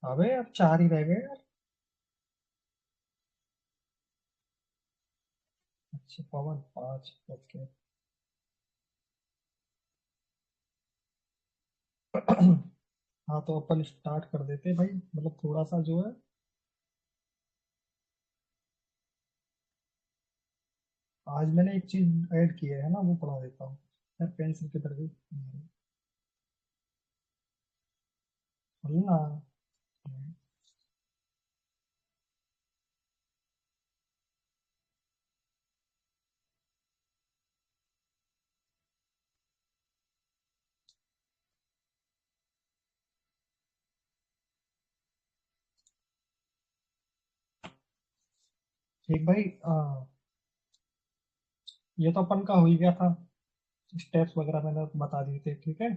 अबे अब 4 ही रह गए यार। अच्छा पवन 5, ओके। हाँ तो अपन स्टार्ट कर देते हैं भाई, मतलब थोड़ा सा जो है। आज मैंने एक चीज ऐड की है ना, वो पढ़ा देता हूँ। यार पेंसिल किधर गई? ना। ठीक भाई। ये तो अपन का हो ही गया था। स्टेप्स वगैरह मैंने बता दिए थे, ठीक है।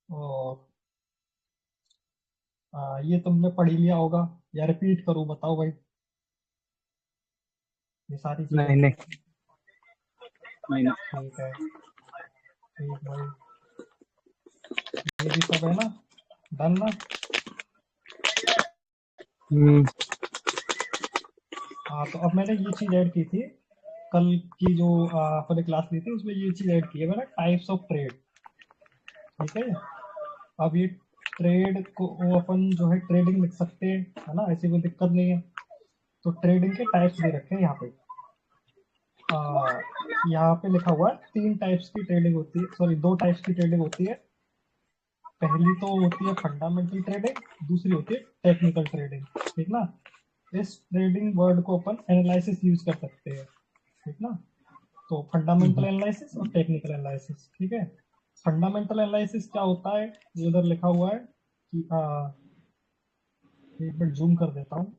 और ये तुमने पढ़ ही लिया होगा, या रिपीट करूँ, बताओ भाई। ये सारी चीजें। नहीं नहीं नहीं नहीं। ठीक है। ठीक भाई। ये भी सब है ना, डन ना। हम्म। हाँ तो अब मैंने ये चीज ऐड की थी, कल की जो अपने क्लास ली थी उसमें ये चीज ऐड की है मैंने, टाइप्स ऑफ ट्रेड। ठीक है। अब ये ट्रेड को वो अपन जो है ट्रेडिंग लिख सकते हैं, है ना, ऐसी कोई दिक्कत नहीं है। तो ट्रेडिंग के टाइप्स दे रखे हैं यहाँ पे। आ, यहाँ पे लिखा हुआ है 3 टाइप्स की ट्रेडिंग होती है, सॉरी 2 टाइप्स की ट्रेडिंग होती है। पहली तो होती है फंडामेंटल ट्रेडिंग, दूसरी होती है टेक्निकल ट्रेडिंग। ठीक ना। इस ट्रेडिंग वर्ड को अपन एनालिसिस यूज कर सकते हैं। ठीक ना। तो फंडामेंटल एनालिसिस और टेक्निकल एनालिसिस, ठीक है। फंडामेंटल एनालिसिस क्या होता है, ये उधर लिखा हुआ है कि एक मिनट जूम कर देता हूँ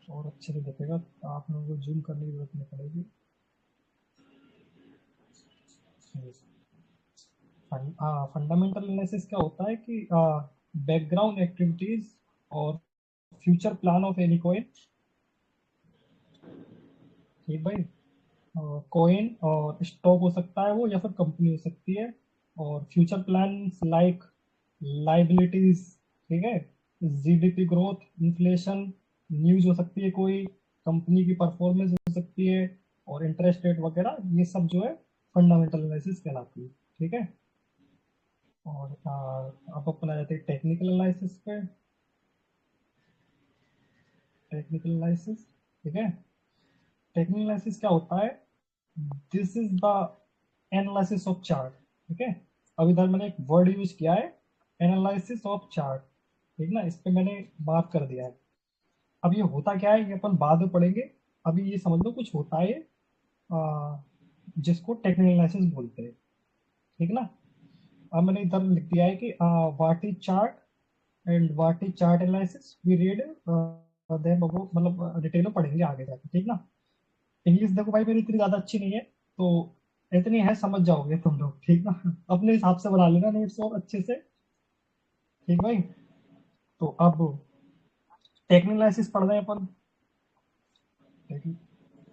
और अच्छे से दिखेगा। आप लोगों को जूम करने की जरूरत नहीं पड़ेगी। फंडामेंटल एनालिसिस क्या होता है कि बैकग्राउंड एक्टिविटीज और future plan of any coin. ठीक भाई। कॉइन और स्टॉक हो सकता है वो, या फिर कंपनी हो सकती है। और फ्यूचर प्लान्स लाइक लाइबिलिटीज, ठीक है, जीडीपी ग्रोथ, इन्फ्लेशन, न्यूज हो सकती है कोई, कंपनी की परफॉर्मेंस हो सकती है, और इंटरेस्ट रेट वगैरह, ये सब जो है फंडामेंटल एनालिसिस कहलाती है। ठीक है। और अब अपन आ जाते हैं टेक्निकल एनालिसिस पे। टेक्निकल एनालिसिस, ठीक है। टेक्निकल एनालिसिस क्या होता है, this is the analysis of chart. ठीक है। अब इधर मैंने एक वर्ड यूज किया है, एनालिसिस ऑफ चार्ट। ठीक ना, इस पे मैंने बात कर दिया है। अब ये होता क्या है, ये अपन बाद में पढ़ेंगे। अभी ये समझ लो कुछ होता है, आ, जिसको टेक्निकल एनालिसिस बोलते हैं। ठीक ना। अब मैंने इधर लिख दिया है कि what is chart and what is chart analysis we read, then वो मतलब डिटेल में पढ़ेंगे आगे जाके। ठीक ना। इंग्लिश देखो भाई मेरी इतनी ज्यादा अच्छी नहीं है, तो इतनी है समझ जाओगे तुम लोग। ठीक ना। अपने हिसाब से बना लेना नोट्स और अच्छे से। ठीक भाई। तो अब टेक्निकल एनालिसिस पढ़ रहे हैं अपन।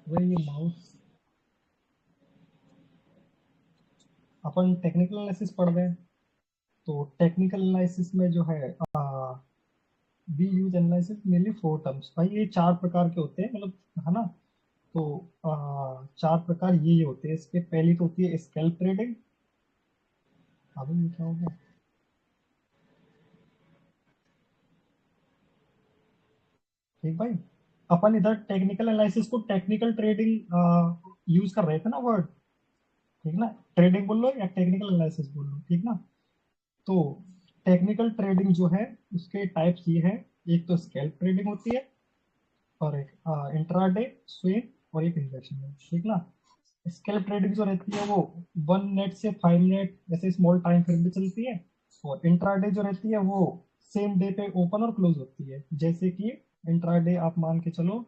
वही ये माउस, अपन टेक्निकल एनालिसिस पढ़ रहे हैं। तो टेक्निकल एनालिसिस में जो है, we use analysis mainly 4 terms भाई, ये 4 प्रकार के होते हैं, मतलब है ना। तो 4 प्रकार ये होते हैं इसके। पहली तो होती है स्कैल्प ट्रेडिंग। अब ये क्या होगा? ठीक भाई। अपन इधर टेक्निकल एनालिसिस को टेक्निकल ट्रेडिंग यूज कर रहे थे ना वर्ड। ठीक ना। ट्रेडिंग बोल लो या टेक्निकल एनालिसिस बोल लो, ठीक ना। तो टेक्निकल ट्रेडिंग जो है उसके टाइप्स ये है, एक तो स्कैल्प ट्रेडिंग होती है, और एक इंट्राडे, स्विंग, और एक इन्वेस्टमेंट। ठीक ना। स्कैल्प ट्रेडिंग जो रहती है वो 1 मिनट से 5 मिनट ऐसे स्मॉल टाइम फ्रेम पे चलती है। और इंट्राडे जो रहती है वो सेम डे पे ओपन और क्लोज होती है। जैसे कि इंट्राडे आप मान के चलो,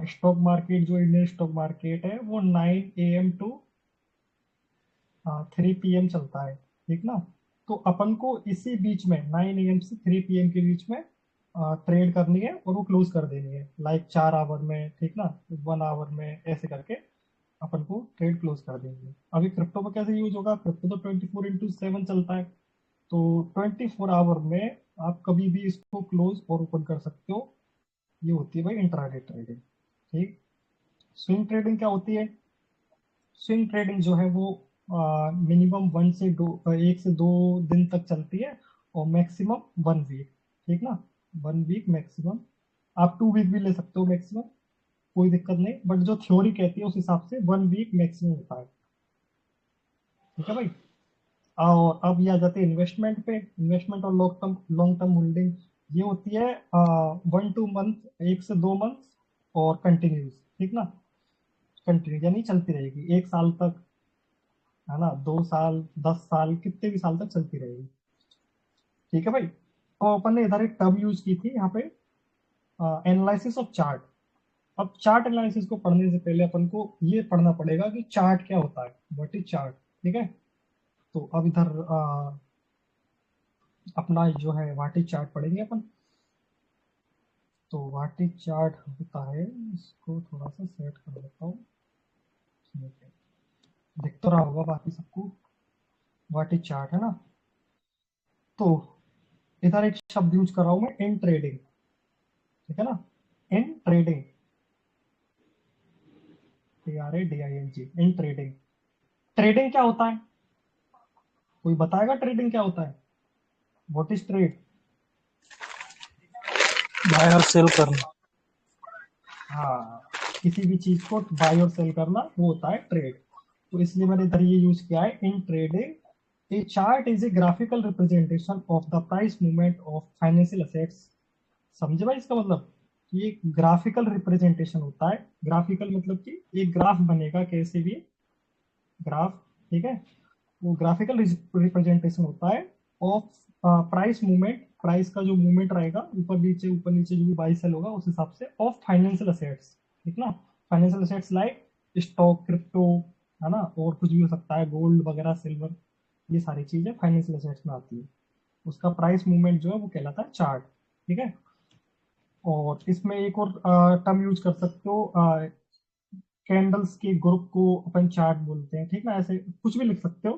स्टॉक मार्केट जो इंडियन स्टॉक मार्केट है वो 9 AM टू 3 PM चलता है। ठीक ना। तो अपन को इसी बीच में 9 AM से 3 PM के बीच में ट्रेड करनी है, और वो क्लोज कर देनी है, लाइक 4 आवर में। ठीक ना। 1 आवर में, ऐसे करके अपन को ट्रेड क्लोज कर देंगे। अभी क्रिप्टो में कैसे यूज होगा, क्रिप्टो तो 24/7 चलता है। तो 24 आवर में आप कभी भी इसको क्लोज और ओपन कर सकते हो। ये होती है भाई इंट्राडे ट्रेडिंग। ठीक। स्विंग ट्रेडिंग क्या होती है? स्विंग ट्रेडिंग जो है वो मिनिमम 1 से 2 दिन तक चलती है, और मैक्सिमम 1 वीक। ठीक ना? 1 वीक मैक्सिमम। आप 2 वीक भी ले सकते हो मैक्सिमम, कोई दिक्कत नहीं, बट जो थ्योरी कहती है उस हिसाब से 1 वीक मैक्सिमम होता है। ठीक है भाई। और अब ये आ जाते हैं इन्वेस्टमेंट पे। इन्वेस्टमेंट और लॉन्ग टर्म होल्डिंग ये होती है 1 2 मंथ, 1 से 2 मंथ, और कंटिन्यूस। ठीक ना? कंटिन्यू यानी चलती रहेगी 1 साल तक, है ना, 2 साल, 10 साल, कितने भी साल तक चलती रहेगी। ठीक है भाई। तो अपन ने इधर एक टर्म यूज की थी यहाँ पे, एनालिसिस ऑफ चार्ट। अब चार्ट एनालिसिस को पढ़ने से पहले अपन को ये पढ़ना पड़ेगा कि चार्ट क्या होता है, व्हाट इज चार्ट। ठीक है। तो अब इधर अपना जो है व्हाट इज चार्ट पढ़ेंगे अपन। तो व्हाट इज चार्ट होता है, इसको थोड़ा सा सेट कर देता हूँ। ठीक है। दिख तो रहा होगा बाकी सबको, व्हाट इज चार्ट है ना। तो इधर एक शब्द यूज कर रहा हूँ मैं, इन ट्रेडिंग। ठीक है ना? In trading, TRADING, in trading. Trading क्या होता है? कोई बताएगा ट्रेडिंग क्या होता है? What is trade? बाय और सेल करना। हाँ, किसी भी चीज को बाय और सेल करना वो होता है ट्रेड। तो इसलिए मैंने इधर ये यूज किया है, in trading A chart is a graphical representation of the price movement of financial assets. समझे भाई इसका मतलब? ये ग्राफिकल रिप्रेजेंटेशन होता है। ग्राफिकल मतलब कि एक ग्राफ बनेगा कैसे भी, ग्राफ। ठीक है। वो ग्राफिकल रिप्रेजेंटेशन होता है ऑफ प्राइस मूवमेंट, प्राइस का जो मूवमेंट रहेगा ऊपर नीचे जो भी बाई सेल होगा उस हिसाब से, ऑफ फाइनेंशियल असेट्स। ठीक ना? Financial assets like stock, crypto, है ना, और कुछ भी हो सकता है, गोल्ड वगैरह, सिल्वर, ये सारी चीजें फाइनेंशियल असेट्स में आती है। उसका प्राइस मूवमेंट जो है वो कहलाता है चार्ट। ठीक है। और इसमें एक और टर्म यूज कर सकते हो, कैंडल्स के ग्रुप को अपन चार्ट बोलते हैं। ठीक ना? ऐसे कुछ भी लिख सकते हो,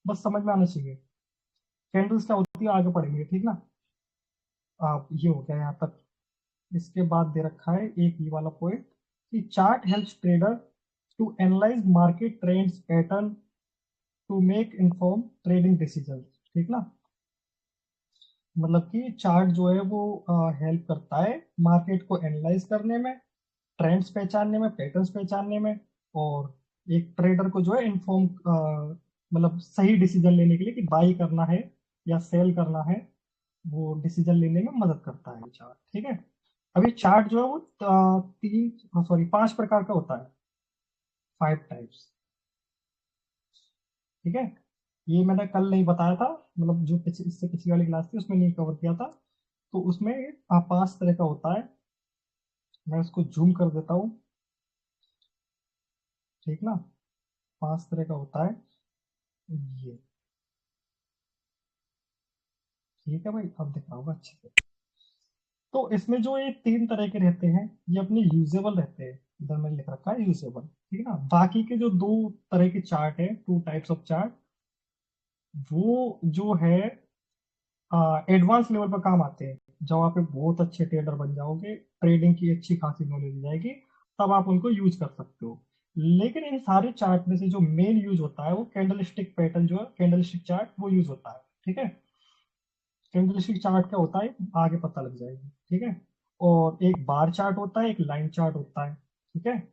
बस समझ में आना चाहिए। कैंडल्स क्या होती है आगे पढ़ेंगे। ठीक ना? आप ये हो गया यहाँ तक। इसके बाद दे रखा है एक ये वाला पॉइंट, कि chart helps trader to analyse market trends pattern to make inform trading decision. ठीक ना? मतलब कि चार्ट जो है वो हेल्प करता है मार्केट को एनालाइज करने में, ट्रेंड्स पहचानने में, पैटर्न्स पहचानने में, और एक ट्रेडर को जो है इन्फॉर्म, मतलब सही डिसीजन लेने के लिए कि बाई करना है या सेल करना है, वो डिसीजन लेने में मदद करता है चार्ट। ठीक है। अभी चार्ट जो है वो 5 प्रकार का होता है, 5 टाइप्स। ठीक है। ये मैंने कल नहीं बताया था, मतलब जो इससे पिछली वाली क्लास थी उसमें नहीं कवर किया था। तो उसमें 5 तरह का होता है। मैं उसको जूम कर देता हूँ। ठीक ना? 5 तरह का होता है ये। ठीक है भाई, अब दिख रहा होगा अच्छे से। तो इसमें जो ये 3 तरह के रहते हैं, ये अपने यूजेबल रहते हैं। इधर मैंने लिख रखा है यूजेबल। ठीक है ना? बाकी के जो 2 तरह के चार्ट है, 2 टाइप्स ऑफ चार्ट, वो जो है एडवांस लेवल पर काम आते हैं। जब आप एक बहुत अच्छे ट्रेडर बन जाओगे, ट्रेडिंग की अच्छी खासी नॉलेज हो जाएगी, तब आप उनको यूज कर सकते हो। लेकिन इन सारे चार्ट में से जो मेन यूज होता है वो कैंडलस्टिक पैटर्न, जो है कैंडलस्टिक चार्ट, वो यूज होता है। ठीक है। कैंडलस्टिक चार्ट क्या होता है आगे पता लग जाएगी। ठीक है। और एक बार चार्ट होता है, एक लाइन चार्ट होता है। ठीक है।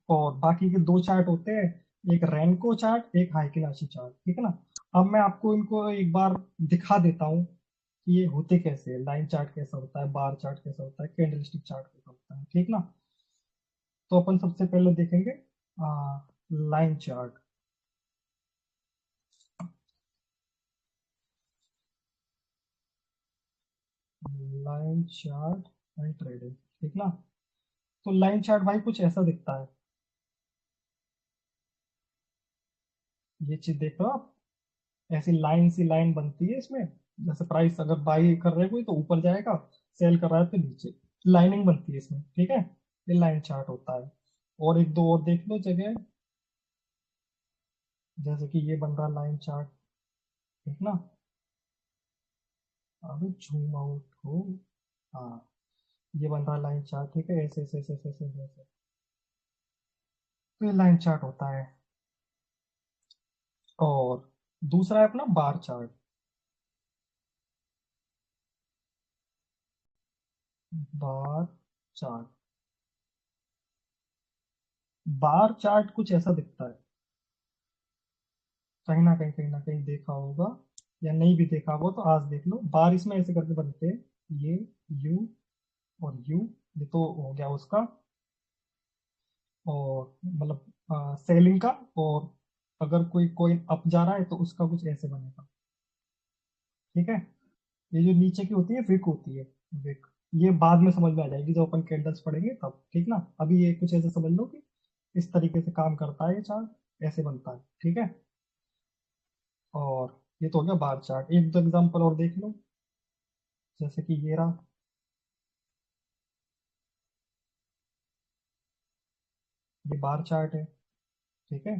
और बाकी के 2 चार्ट होते हैं, एक रेनको चार्ट, एक हाइकिनाशी चार्ट। ठीक है ना? अब मैं आपको इनको एक बार दिखा देता हूँ कि ये होते कैसे हैं। लाइन चार्ट कैसा होता है, बार चार्ट कैसा होता है, कैंडलस्टिक चार्ट कैसा होता है। ठीक ना? तो अपन सबसे पहले देखेंगे line chart. Line chart and trading. ठीक ना? तो लाइन चार्ट भाई कुछ ऐसा दिखता है। ये चीज देख रहे हो आप? ऐसी लाइन सी लाइन बनती है इसमें। जैसे प्राइस अगर बाई कर रहे हो कोई तो ऊपर जाएगा, सेल कर रहा है तो नीचे, लाइनिंग बनती है इसमें। ठीक है। ये लाइन चार्ट होता है। और एक दो और देख लो जगह, जैसे कि ये बन रहा लाइन चार्ट। ठीक ना? अभी जूम आउट हो। हाँ, ये बन रहा लाइन चार्ट, ठीक है, ऐसे ऐसे ऐसे ऐसे ऐसे ऐसे। तो ये लाइन चार्ट होता है। और दूसरा है अपना bar chart. Bar chart, bar chart कुछ ऐसा दिखता है। कहीं ना कहीं देखा होगा, या नहीं भी देखा होगा तो आज देख लो। बार इसमें ऐसे करके बनते हैं, ये यू और यू, ये तो हो गया उसका, और मतलब सेलिंग का। और अगर कोई कोइन अप जा रहा है तो उसका कुछ ऐसे बनेगा, ठीक है। ये जो नीचे की होती है विक होती है, विक। ये बाद में समझ में आ जाएगी जब अपन कैंडल्स पढ़ेंगे तब, ठीक ना। अभी ये कुछ ऐसे समझ लो कि इस तरीके से काम करता है ये चार्ट, ऐसे बनता है, ठीक है। और ये तो हो गया बार चार्ट। एक दो एग्जांपल और देख लो, जैसे कि ये रहा, ये बार चार्ट है, ठीक है।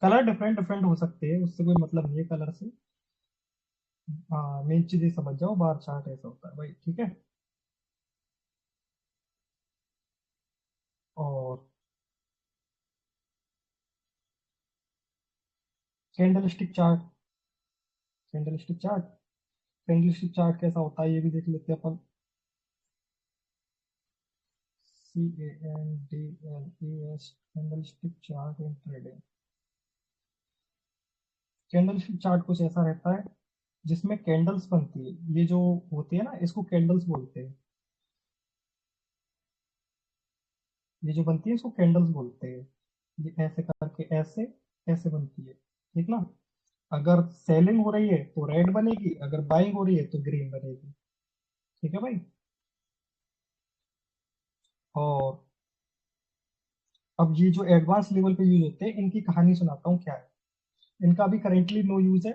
कलर डिफरेंट डिफरेंट हो सकते हैं, उससे कोई मतलब नहीं है कलर से। हाँ, मेन चीज ये समझ जाओ, बार चार्ट ऐसा होता है भाई, ठीक है। और candlestick chart, candlestick chart, candlestick chart कैसा होता है ये भी देख लेते हैं अपन। CANDLES, candlestick chart in trading. Candlestick chart कुछ ऐसा रहता है जिसमें कैंडल्स बनती है, ये जो होती है ना इसको कैंडल्स बोलते हैं। ये जो बनती है इसको कैंडल्स बोलते हैं। ये ऐसे करके ऐसे ऐसे बनती है, ठीक ना। अगर सेलिंग हो रही है तो रेड बनेगी, अगर बाइंग हो रही है तो ग्रीन बनेगी, ठीक है भाई। और अब ये जो एडवांस लेवल पे यूज होते हैं इनकी कहानी सुनाता हूँ क्या है। इनका अभी करेंटली नो यूज है,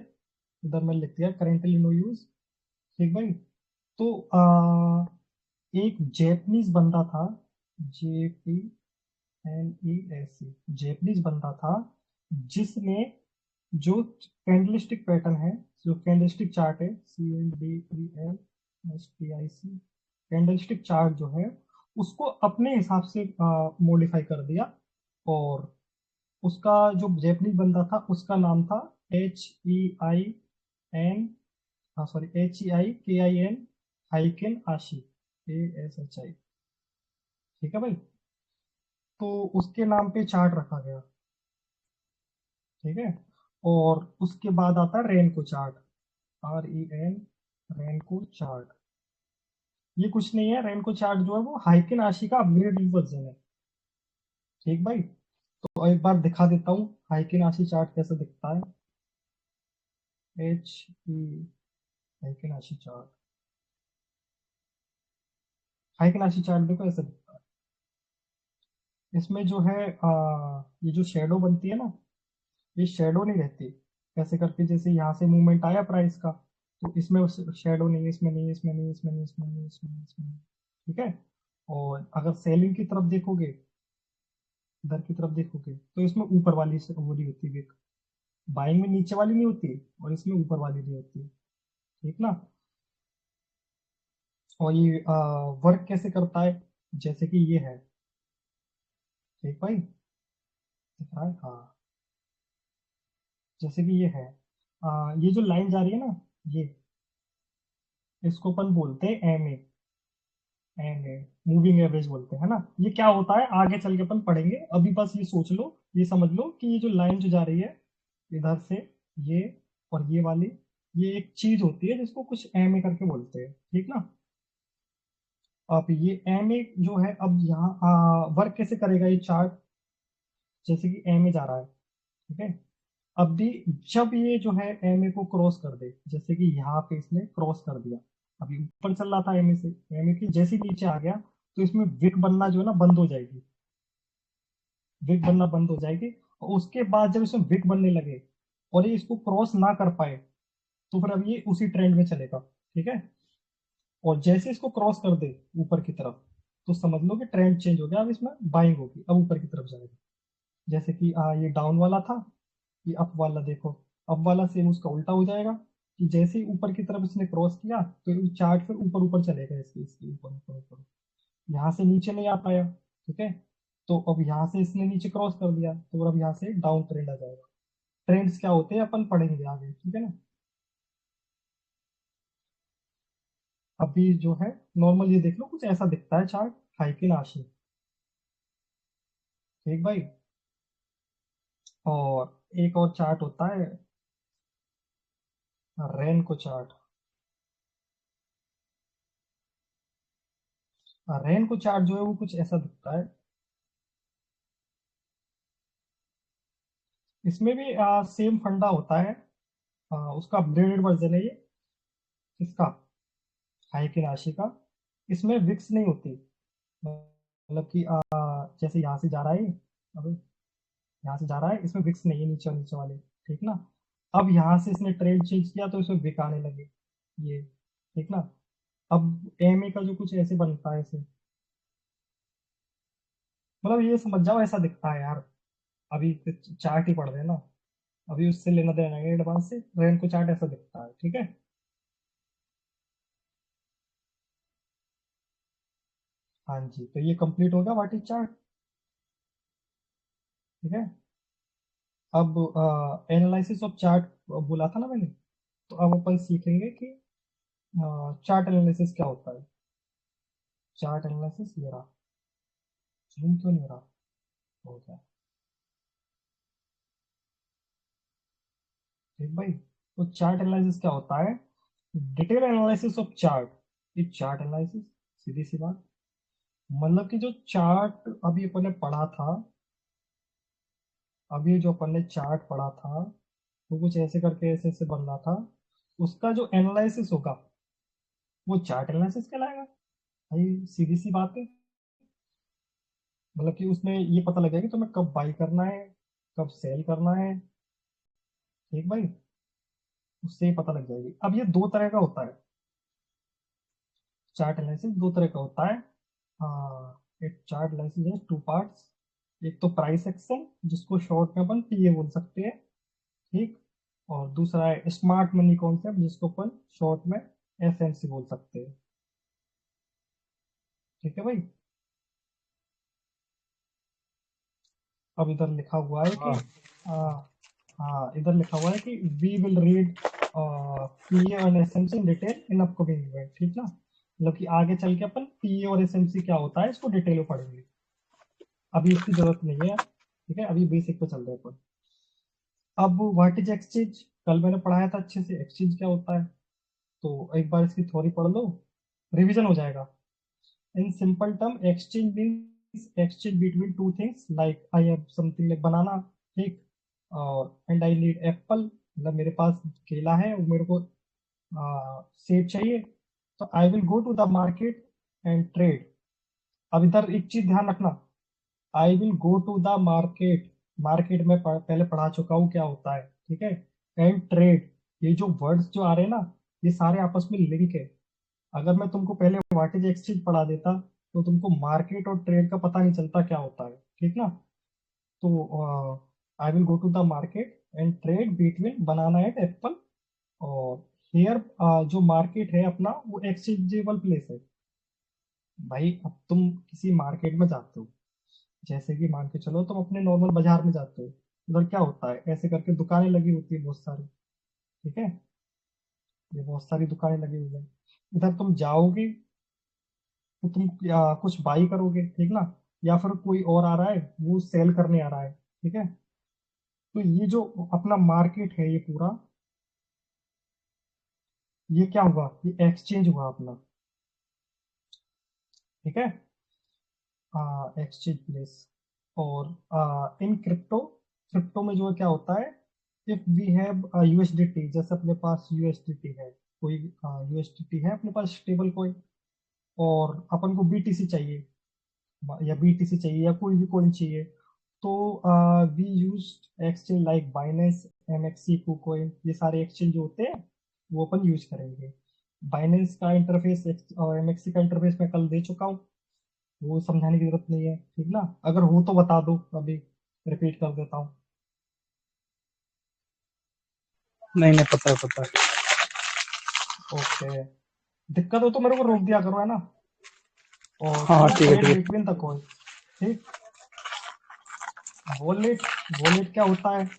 इधर मैंने लिख दिया करेंटली नो यूज, ठीक भाई। तो एक जैपनीज बंदा था, JPNESE, जैपनीज बंदा था, जिसने जो कैंडलस्टिक पैटर्न है, जो कैंडलस्टिक चार्ट है, CANDLSTIC, कैंडलस्टिक चार्ट जो है उसको अपने हिसाब से मॉडिफाई कर दिया। और उसका जो जैपनीज बंदा था उसका नाम था HEIN, हाँ सॉरी, HEIKIN हाइकिन आशी, ASHI, ठीक है भाई। तो उसके नाम पे चार्ट रखा गया, ठीक है। और उसके बाद आता है रेनको चार्ट, REN, रेनको चार्ट। ये कुछ नहीं है, रेनको चार्ट जो है वो हाइकिन आशी का अपग्रेड वर्जन है, ठीक भाई। तो एक बार दिखा देता हूँ हाइकिन आशी चार्ट कैसे दिखता है। हाइकिन आशी चार्ट, हाइकिन आशी चार्ट देखो ऐसे दिखता है। इसमें जो है ये जो शेडो बनती है ना, ये शेडो नहीं रहती ऐसे करके, जैसे यहाँ से मूवमेंट आया प्राइस का, तो इसमें शेडो नहीं है, इसमें नहीं है, इसमें नहीं है, इसमें नहीं है, इसमें नहीं है, इसमें नहीं है, इसमें नहीं है, ठीक है। और अगर सेलिंग की तरफ देखोगे, इधर की तरफ देखोगे तो इसमें ऊपर वाली से वो नहीं होती विक, बाइंग में नीचे वाली नहीं होती और इसमें ऊपर वाली नहीं होती, ठीक ना। और ये वर्क कैसे करता है, जैसे कि ये है, ठीक भाई, दिख रहा है, हाँ। जैसे कि ये है, ये जो लाइन जा रही है ना, ये, इसको अपन बोलते हैं एम ए, मूविंग एवरेज बोलते हैं ना। ये क्या होता है आगे चल के अपन पढ़ेंगे, अभी बस ये सोच लो, ये समझ लो कि ये जो लाइन जो जा रही है इधर से, ये और ये वाली, ये एक चीज होती है जिसको कुछ एम ए करके बोलते हैं, ठीक ना। अब ये एम ए जो है, अब यहाँ वर्क कैसे करेगा ये चार्ट, जैसे कि एम ए जा रहा है, ठीक है। अब भी जब ये जो है एम ए को क्रॉस कर दे, जैसे कि यहाँ पे इसने क्रॉस कर दिया, अभी ऊपर चल रहा था एम ए से, एम ए की जैसे ही नीचे आ गया तो इसमें विक बनना जो है ना बंद हो जाएगी, विक बनना बंद हो जाएगी। और उसके बाद जब इसमें विक बनने लगे और ये इसको क्रॉस ना कर पाए, तो फिर अब ये उसी ट्रेंड में चलेगा, ठीक है। और जैसे इसको क्रॉस कर दे ऊपर की तरफ, तो समझ लो कि ट्रेंड चेंज हो गया, अब इसमें बाइंग होगी, अब ऊपर की तरफ जाएगा। जैसे कि ये डाउन वाला था, ये अप वाला देखो, अप वाला सेम उसका उल्टा हो जाएगा, कि जैसे ही ऊपर की तरफ इसने क्रॉस किया तो चार्ट फिर ऊपर ऊपर चलेगा, इसके ऊपर ऊपर ऊपर, यहाँ से नीचे नहीं आ पाया। ठीक है, तो अब यहाँ से इसने नीचे क्रॉस कर दिया तो अब यहाँ से डाउन ट्रेंड आ जाएगा। ट्रेंड्स क्या होते हैं अपन पढ़ेंगे आगे, ठीक है ना। अभी जो है नॉर्मल ये देख लो, कुछ ऐसा दिखता है चार्ट, हाइकिन आशी। ठीक भाई। और एक और चार्ट होता है रेन को चार्ट। रेन को चार्ट जो है वो कुछ ऐसा दिखता है। इसमें भी सेम फंडा होता है। उसका अपग्रेडेड वर्जन है ये, इसका हाइकिन आशी का। इसमें विक्स नहीं होती, मतलब कि जैसे यहाँ से जा रहा है अभी, यहाँ से जा रहा है, इसमें विक्स नहीं है नीचे और नीचे वाले। ठीक ना। अब यहाँ से इसने ट्रेंड चेंज किया तो इसमें विक आने लगे ये। ठीक ना। अब एमए का जो कुछ ऐसे बनता है ऐसे, मतलब ये समझ जाओ ऐसा दिखता है यार। अभी चार्ट ही पढ़ रहे हैं ना, अभी उससे लेना देना है एडवांस से। रेन को चार्ट ऐसा दिखता है, ठीक है। हाँ जी, तो ये कंप्लीट हो गया व्हाट इज चार्ट। ठीक है। अब एनालिसिस ऑफ चार्ट बोला था ना मैंने, तो अब अपन सीखेंगे कि चार्ट एनालिसिस क्या होता है। चार्ट एनालिसिस ये रहा, जूम क्यों नहीं रहा, हो गया। ठीक भाई, तो चार्ट एनालिसिस क्या होता है। डिटेल एनालिसिस ऑफ चार्ट, ये चार्ट एनालिसिस, सीधी सी बात। मतलब कि जो चार्ट अभी अपन ने पढ़ा था, अभी जो अपन ने चार्ट पढ़ा था वो कुछ ऐसे करके ऐसे ऐसे बन रहा था, उसका जो एनालिसिस होगा वो चार्ट एनालिसिस कहलाएगा। भाई सीधी सी बात है। मतलब कि उसमें ये पता लगेगा कि तुम्हें कब बाई करना है, कब सेल करना है। ठीक भाई, उससे ही पता लग जाएगी। अब ये दो तरह का होता है, चार्ट एनालिसिस दो तरह का होता है। एक चार्ट एनालिसिस है टू पार्ट्स। एक तो प्राइस एक्शन, जिसको शॉर्ट में अपन पीए बोल सकते हैं। ठीक। और दूसरा है स्मार्ट मनी कॉन्सेप्ट, जिसको अपन शॉर्ट में एसएमसी बोल सकते हैं। ठीक है भाई। अब इधर लिखा हुआ है कि हाँ। हाँ, इधर लिखा हुआ है कि वी विल रीड पीए और SMC in detail in upcoming event. ठीक ना, मतलब कि आगे चल के अपन पीए और एसएमसी क्या होता है इसको डिटेल में पढ़ेंगे। अभी इसकी जरूरत नहीं है। ठीक है, अभी बेसिक पे चल रहे हैं अपन। अब व्हाट इज एक्सचेंज, कल मैंने पढ़ाया था अच्छे से एक्सचेंज क्या होता है, तो एक बार इसकी थ्योरी पढ़ लो, रिवीजन हो जाएगा। In simple term, exchange means exchange between two things. Like I have something like banana, ठीक, और and I need apple, मतलब मेरे पास केला है और मेरे को सेब चाहिए, तो I will go to the market and trade। अब इधर एक चीज ध्यान रखना, I will go to the market, market में पहले पढ़ा चुका हूँ क्या होता है। ठीक है। एंड ट्रेड, ये जो वर्ड्स जो आ रहे हैं ना, ये सारे आपस में लिंक है। अगर मैं तुमको पहले व्हाट इज एक्सचेंज पढ़ा देता तो तुमको मार्केट और ट्रेड का पता नहीं चलता क्या होता है। ठीक ना। तो I will go to the market and trade between banana and apple. और हियर जो मार्केट है अपना वो एक्सचेंजेबल प्लेस है। भाई अब तुम किसी मार्केट में जाते हो, जैसे कि मान के चलो तुम अपने नॉर्मल बाजार में जाते हो, उधर क्या होता है ऐसे करके दुकानें लगी होती है बहुत सारी। ठीक है, ये बहुत सारी दुकानें लगी हुई है। इधर तुम जाओगे तो तुम कुछ बाई करोगे, ठीक ना, या फिर कोई और आ रहा है वो सेल करने आ रहा है। ठीक है, तो ये जो अपना मार्केट है ये पूरा, ये क्या हुआ, ये एक्सचेंज हुआ अपना। ठीक है, एक्सचेंज प्लेस। और इन क्रिप्टो, क्रिप्टो में जो है क्या होता है, इफ वी हैव यूएसडीटी, जैसे अपने पास यूएसडीटी है, कोई यूएसडीटी है अपने पास स्टेबल कोई, और अपन को बीटीसी चाहिए या बीटीसी चाहिए या कोई भी कॉइन चाहिए, तो we use exchange like Binance, MEXC, KuCoin, ये सारे एक्सचेंज जो होते हैं वो अपन यूज करेंगे। बाइनेंस का इंटरफेस और एमएक्सी का इंटरफेस मैं कल दे चुका हूँ, वो समझाने की जरूरत नहीं है। ठीक ना, अगर हो तो बता दो, अभी रिपीट कर देता हूँ। नहीं नहीं, पता है पता है। ओके, दिक्कत हो तो मेरे को रोक दिया करो, है ना। और हाँ हाँ, तुम ठीक है ट्रेड ठीक बिटवीन द कॉइन। ठीक। वॉलेट, वॉलेट क्या होता है,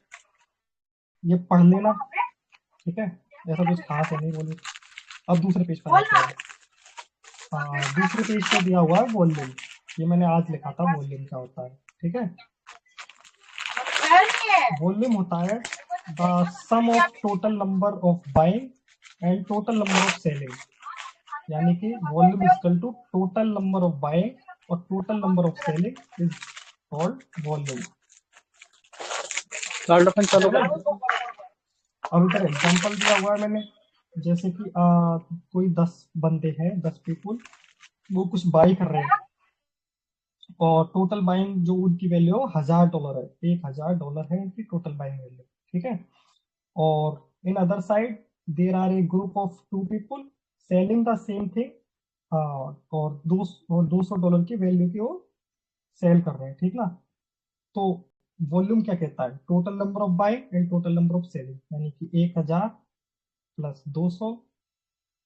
ये पढ़ लेना। ठीक है, ऐसा कुछ खास है नहीं वॉलेट। अब दूसरे पेज पर आते हैं। दूसरे पेज पे दिया हुआ है वॉल्यूम। ये मैंने आज लिखा था वॉल्यूम क्या होता है। ठीक है, वॉल्यूम होता है the sum of total number of buying and total number of selling. यानी कि volume is equal to total number of buying और total number of selling is called volume. है। कार्ड अपन ठीक चालू है कर। भाई। अब इधर एग्जांपल दिया हुआ है मैंने, जैसे कि कोई 10 बंदे हैं, 10 पीपुल, वो कुछ बाई कर रहे हैं, और टोटल बाइंग जो उनकी वैल्यू $1000 है, $1000 है इनकी टोटल बाइंग वैल्यू। ठीक है, और in other side there are a group of 2 people selling the same thing, और $200 की वैल्यू की वो सेल कर रहे हैं। ठीक ना। तो वॉल्यूम क्या कहता है, total number of buying and total number of selling, यानी कि 1000 प्लस 200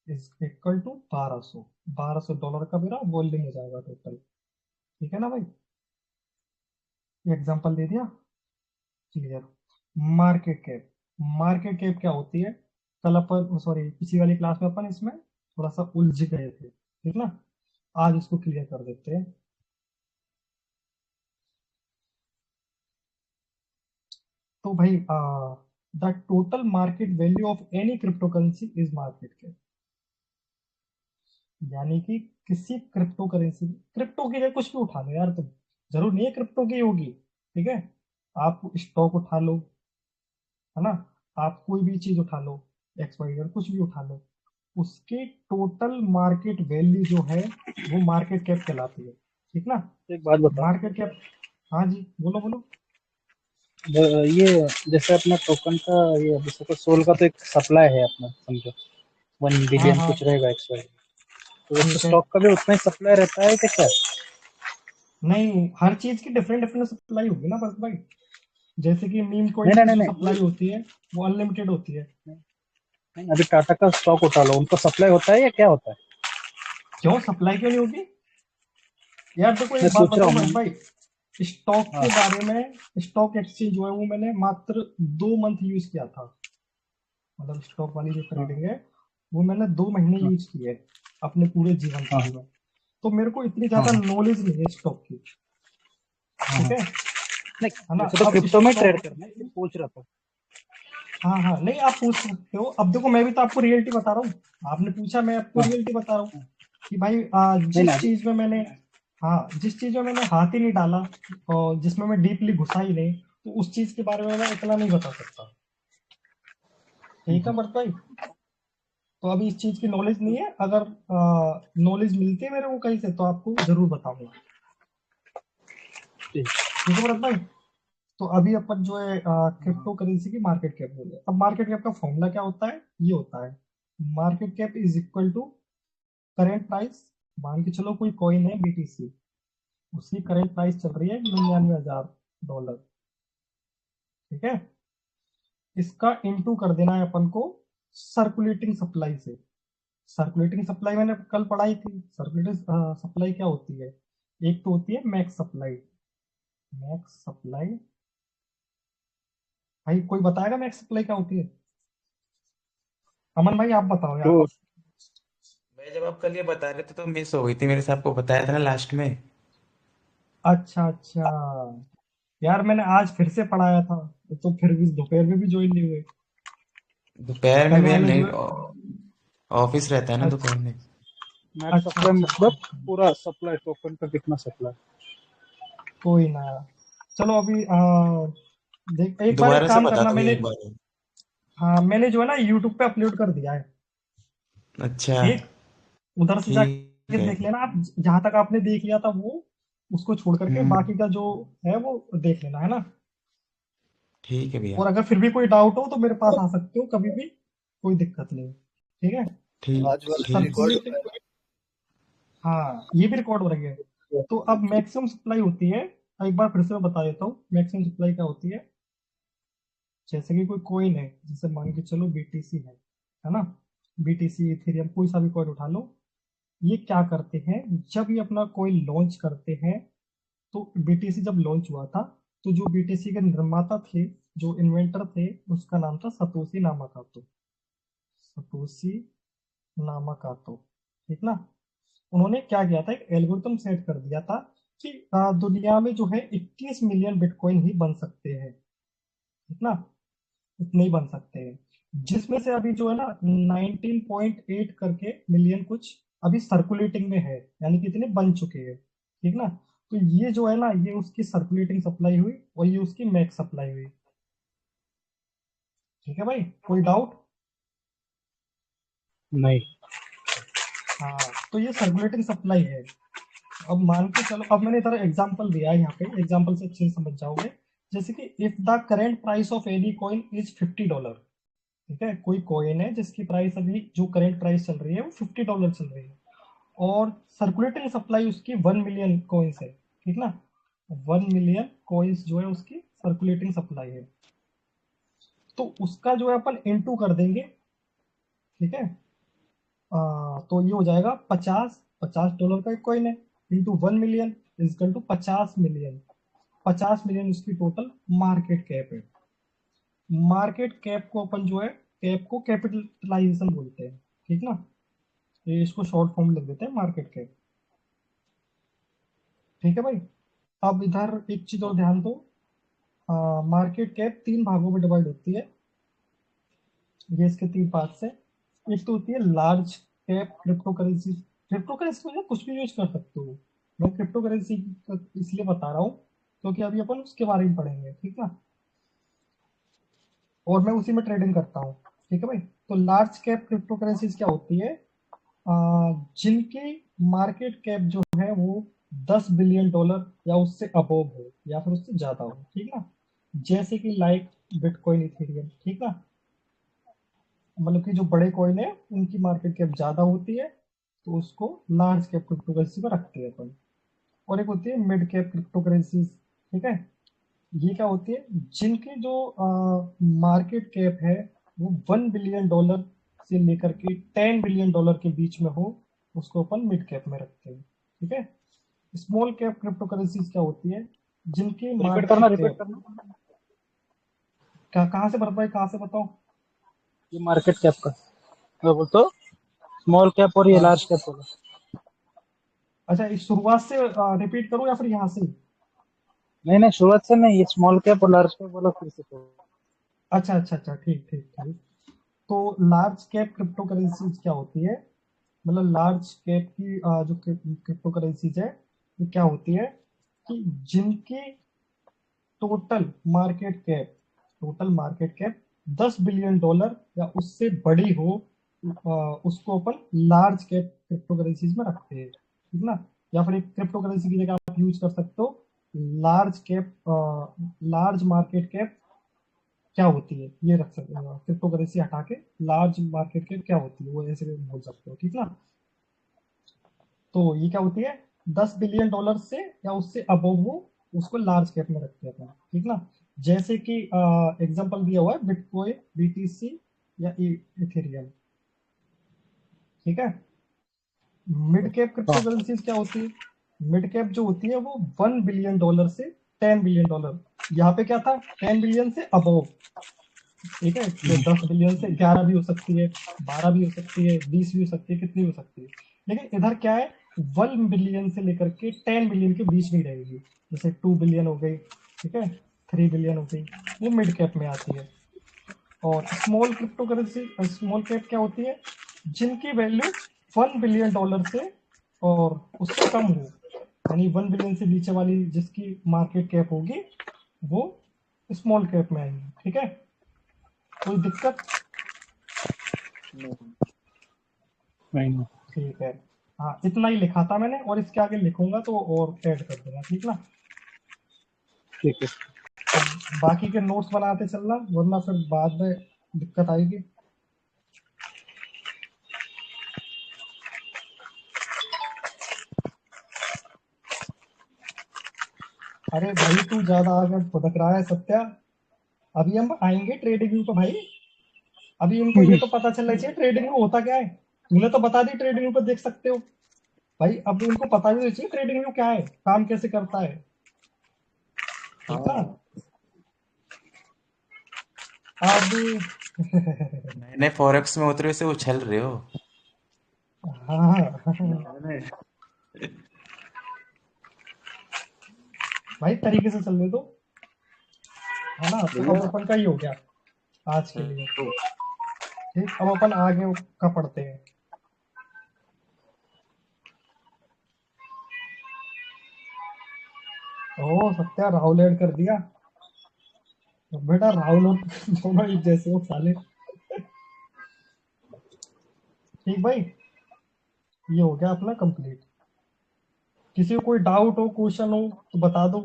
इज इक्वल टू 1200। $1200 का मेरा वॉल्यूम हो जाएगा टोटल। ठीक है ना भाई, ये एग्जांपल दे दिया, clear. Market cap, market cap क्या होती है, कल अपन, सॉरी पिछली वाली क्लास में अपन इसमें थोड़ा सा उलझ गए थे। ठीक ना, आज इसको क्लियर कर देते हैं। तो भाई the total market value of any crypto currency is market cap. यानी कि किसी क्रिप्टो करेंसी, क्रिप्टो की जगह कुछ भी उठा लो यार तुम, जरूर नहीं है क्रिप्टो की होगी। ठीक है, आप स्टॉक उठा लो, है ना, आप कोई भी चीज उठा लो, एक्स वाई जेड कुछ भी उठा लो, उसकी टोटल मार्केट वैल्यू जो है वो मार्केट कैप कहलाती है। ठीक ना। एक बात बताओ। मार्केट कैप, हाँ जी बोलो बोलो। ये जैसे अपना टोकन का, ये जैसे को सोल का तो एक सप्लाई है अपना, समझो वन हाँ बिलियन हाँ, कुछ रहेगा एक्स वाई। तो वैसे ठीक है। स्टॉक का भी उतना ही सप्लाई रहता है कि क्या? नहीं, हर चीज की डिफरेंट डिफरेंट सप्लाई होगी ना भरत भाई। जैसे कि मीम नहीं कॉइन नहीं की नहीं जो नहीं सप्लाई होती है वो अनलिमिटेड होती है। नहीं, अभी टाटा का स्टॉक उठा लो, उनका सप्लाई होता है या क्या होता है? क्यों सप्लाई क्यों नहीं होगी। यार देखो मैं एक बात सोच रहा बताओ हूँ। भरत भाई, स्टॉक हाँ के बारे में, स्टॉक एक्सचेंज जो है वो मैंने मात्र 2 मंथ यूज किया था। मतलब स्टॉक वाली जो हाँ ट्रेडिंग है वो मैंने 2 महीने हाँ यूज की है अपने पूरे जीवन हाँ काल में। तो मेरे को इतनी हाँ ज्यादा हाँ नॉलेज नहीं है स्टॉक की। हाँ ठीक हाँ। है नहीं, है ना। वैसे तो अब क्रिप्टो में स्टॉक, ट्रेड करना है, इसलिए पूछ रहा था। हाँ हाँ, नहीं आप पूछ सकते हो। अब देखो मैं भी तो आपको रियलिटी बता रहा हूँ, आपने पूछा मैं आपको हाँ रियलिटी बता रहा हूँ हाँ। कि भाई नहीं ना जिस अभी। चीज में मैंने, हाँ जिस चीज में मैंने हाथ ही नहीं डाला और जिसमें मैं डीपली घुसा ही नहीं, तो उस चीज के बारे में मैं इतना नहीं बता सकता। ठीक है भरत भाई, तो अभी इस चीज की नॉलेज नहीं है। अगर नॉलेज मिलती है मेरे को कहीं से तो आपको जरूर बताऊंगा। ठीक। ठीक है भरत भाई, तो अभी अपन जो है क्रिप्टो करेंसी की मार्केट कैप बोले। अब मार्केट कैप का फॉर्मूला क्या होता है, ये होता है market cap is equal to current price. मान के चलो कोई कॉइन है बीटीसी, उसकी करेंट प्राइस चल रही है $99,000। ठीक है, इसका इनटू कर देना है अपन को सर्कुलेटिंग सप्लाई से। सर्कुलेटिंग सप्लाई मैंने कल पढ़ाई थी। सर्कुलेटिंग सप्लाई क्या होती है, एक तो होती है मैक्स सप्लाई। मैक्स सप्लाई, भाई कोई बताएगा मैक्स सप्लाई क्या होती है। अमन भाई आप बताओ यार। तो भाई जब आप कल ये बता रहे थे तो मिस हो गई थी मेरे से, आपको बताया था ना लास्ट में। अच्छा अच्छा, यार मैंने आज फिर से पढ़ाया था, तो फिर भी दोपहर में भी ज्वाइन नहीं हुए। दोपहर में कल भी यार वाले नहीं, जो है, ऑफिस रहता है ना अच्छा दोपहर में। मैक्स अच्छा सप्लाई अच्छा अच्छा मतलब अच्छा, पूरा सप्लाई, टोकन का कितना सप्लाई? कोई ना। चलो अभी देख, एक बार एक दोबारा से काम बता करना, दो मैंने, एक बार। हाँ मैंने जो है ना यूट्यूब पे अपलोड कर दिया है। अच्छा। ठीक, उधर से ठीक जाके है। देख लेना आप, जहां तक आपने देख लिया था वो, उसको छोड़ करके हम्म। बाकी का जो है वो देख लेना, है ना। ठीक है भैया। और अगर फिर भी कोई डाउट हो तो मेरे पास आ सकते हो कभी भी, कोई दिक्कत नहीं। ठीक है, ठीक। आज वाला भी ठीक। रिकॉर्ड हो सर्कुलेटिंग, हाँ ये भी रिकॉर्ड हो रही है। रहा है। तो अब मैक्सिमम सप्लाई होती है, एक बार फिर से मैं बता देता हूँ मैक्सिमम सप्लाई क्या होती है। जैसे कि कोई कॉइन है, जैसे मान के चलो बीटीसी है ना, बीटीसी, इथेरियम, कोई सा भी कॉइन उठा लो, ये क्या करते हैं, जब ये अपना कॉइन लॉन्च करते हैं, तो बीटीसी जब लॉन्च हुआ था, तो जो बीटीसी के निर्माता थे, जो इन्वेंटर थे, उसका नाम था सतोशी नामाकातो। सतोशी नामाकातो, ठीक ना। उन्होंने क्या किया था, एक एल्गोरिथम सेट कर दिया था कि दुनिया में जो है 21 मिलियन बिटकॉइन ही बन सकते हैं, ठीक ना, इतने ही बन सकते हैं। जिसमें से अभी जो है ना 19.8 करके मिलियन कुछ अभी सर्कुलेटिंग में है, यानी कि इतने बन चुके हैं, ठीक ना। तो ये जो है ना, ये उसकी सर्कुलेटिंग सप्लाई हुई और ये उसकी मैक्स सप्लाई हुई। ठीक है भाई, कोई डाउट? नहीं। हाँ, तो ये सर्कुलेटिंग सप्लाई है। अब मान के चलो, अब मैंने इधर एग्जांपल दिया है, यहाँ पे एग्जांपल से अच्छे से समझ जाओगे। जैसे कि if the current price of any coin is $50, ठीक है, कोई कॉइन है जिसकी प्राइस अभी जो करेंट प्राइस चल रही है वो $50 चल रही है, और सर्कुलेटिंग सप्लाई उसकी 1 मिलियन कॉइन्स है, ठीक ना। 1 मिलियन कॉइन्स जो है उसकी सर्कुलेटिंग सप्लाई है, तो उसका जो है अपन इनटू कर देंगे, ठीक है। तो ये हो जाएगा 50, $50 का एक कॉइन है, into 1 million is equal to 50 million. 50 million उसकी टोटल मार्केट कैप है। मार्केट कैप को अपन जो है, कैप को कैपिटलाइजेशन बोलते हैं, ठीक ना। ये इसको शॉर्ट फॉर्म लिख देते हैं मार्केट कैप, ठीक है भाई। अब इधर एक चीज और ध्यान दो, मार्केट कैप तीन भागों में डिवाइड होती है, ये इसके तीन पार्ट्स है। एक तो होती है large cap crypto currency. Crypto currency में कुछ भी यूज कर सकते हो, मैं क्रिप्टो करेंसी इसलिए बता रहा हूँ क्योंकि अभी अपन उसके बारे में पढ़ेंगे, ठीक ना, और मैं उसी में ट्रेडिंग करता हूँ, ठीक है भाई। तो लार्ज कैप क्रिप्टो करेंसीज क्या होती है, जिनकी मार्केट कैप जो है वो $10 बिलियन या उससे अबोव हो, या फिर उससे ज्यादा हो, ठीक ना। जैसे कि लाइक बिटकॉइन, इथेरियम, ठीक ना। मतलब कि जो बड़े कॉइन है उनकी मार्केट कैप ज्यादा होती है, तो उसको लार्ज कैप क्रिप्टो करेंसी पर रखते हैं अपन। और एक होती है मिड कैप क्रिप्टो करेंसीज, ठीक है। ये क्या होती है, जिनकी जो मार्केट कैप है वो $1 बिलियन से लेकर के $10 बिलियन के बीच में हो, उसको अपन मिड कैप में रखते हैं, ठीक है। स्मॉल कैप क्रिप्टो करेंसीज क्या होती है, जिनकी रिपीट करना, मार्केट रिपीट कैप, करना। क्या कहाँ से भाई, कहाँ से बताओ? ये मार्केट कैप का मैं बोलते हो, स्मॉल कैप और ये हाँ, लार्ज कैप होगा। अच्छा, इस शुरुआत से रिपीट करूँ या फिर यहाँ से? नहीं नहीं, शुरुआत से नहीं, ये स्मॉल कैप और लार्ज कैप बोला फिर से तो। अच्छा अच्छा अच्छा, ठीक ठीक ठीक। तो लार्ज कैप क्रिप्टो करेंसीज क्या होती है, मतलब लार्ज कैप की जो क्रिप्टो करेंसीज है, ये क्या होती है कि जिनकी total market cap, total market cap $10 billion या उससे बड़ी हो, उसको अपन लार्ज कैप क्रिप्टो करेंसीज में रखते हैं, ठीक ना। या फिर एक क्रिप्टो करेंसी की जगह आप यूज कर सकते हो large cap, large market cap क्या होती है, ये रख सकते हो। क्रिप्टो करेंसी हटा के लार्ज मार्केट कैप क्या होती है वो ऐसे भी बोल सकते हो, ठीक ना। तो ये क्या होती है, $10 बिलियन से या उससे अबव हो, उसको लार्ज कैप में रखते हैं अपन, ठीक ना। जैसे कि एग्जांपल दिया हुआ है बिटकॉइन, बीटीसी या इथेरियम, ठीक है। मिड कैप क्रिप्टो हाँ। करेंसीज क्या होती है, मिड कैप जो होती है वो $1 बिलियन से $10 बिलियन, यहाँ पे क्या था, 10 बिलियन से अबव, ठीक है। तो 10 बिलियन से 11 भी हो सकती है, 12 भी हो सकती है, 20 भी हो सकती है, कितनी भी हो सकती है। लेकिन इधर क्या है, 1 बिलियन से लेकर के 10 बिलियन के बीच में रहेगी। जैसे 2 बिलियन हो गई, ठीक है, 3 बिलियन हो गई, वो मिड कैप में आती है। और small crypto currency, small cap क्या होती है, जिनकी वैल्यू $1 बिलियन से और उससे कम हो, यानी 1 बिलियन से नीचे वाली जिसकी मार्केट कैप होगी वो स्मॉल कैप में आएंगी, ठीक है। कोई दिक्कत? नहीं नहीं। ठीक है, हाँ, इतना ही लिखा था मैंने, और इसके आगे लिखूंगा तो और ऐड कर दूंगा, ठीक ना। ठीक है। अब बाकी के नोट्स बनाते चलना, वरना फिर बाद में दिक्कत आएगी। अरे भाई तू ज्यादा आगे भटक रहा है सत्या, अभी हम आएंगे ट्रेडिंग व्यू पे भाई। अभी इनको ये तो पता चलना चाहिए ट्रेडिंग में होता क्या है। तूने तो बता दी ट्रेडिंग में पर देख सकते हो भाई, अब इनको पता भी तो चाहिए ट्रेडिंग में क्या है, काम कैसे करता है, ठीक ना। हाँ, अब नए नए फॉरेक्स में उतरे से उछल रहे हो। हाँ मैंने भाई तरीके से चलने दो, है ना। तो अब भैया अपन का ही हो गया आज के लिए। तो ठीक, अब अपन आगे का पढ़ते हैं। ओ सत्या, राहुल ऐड कर दिया। तो बेटा राहुल और दोनों एक जैसे हो साले। ठीक भाई, ये हो गया अपना कंप्लीट। किसी को कोई डाउट हो, क्वेश्चन हो तो बता दो,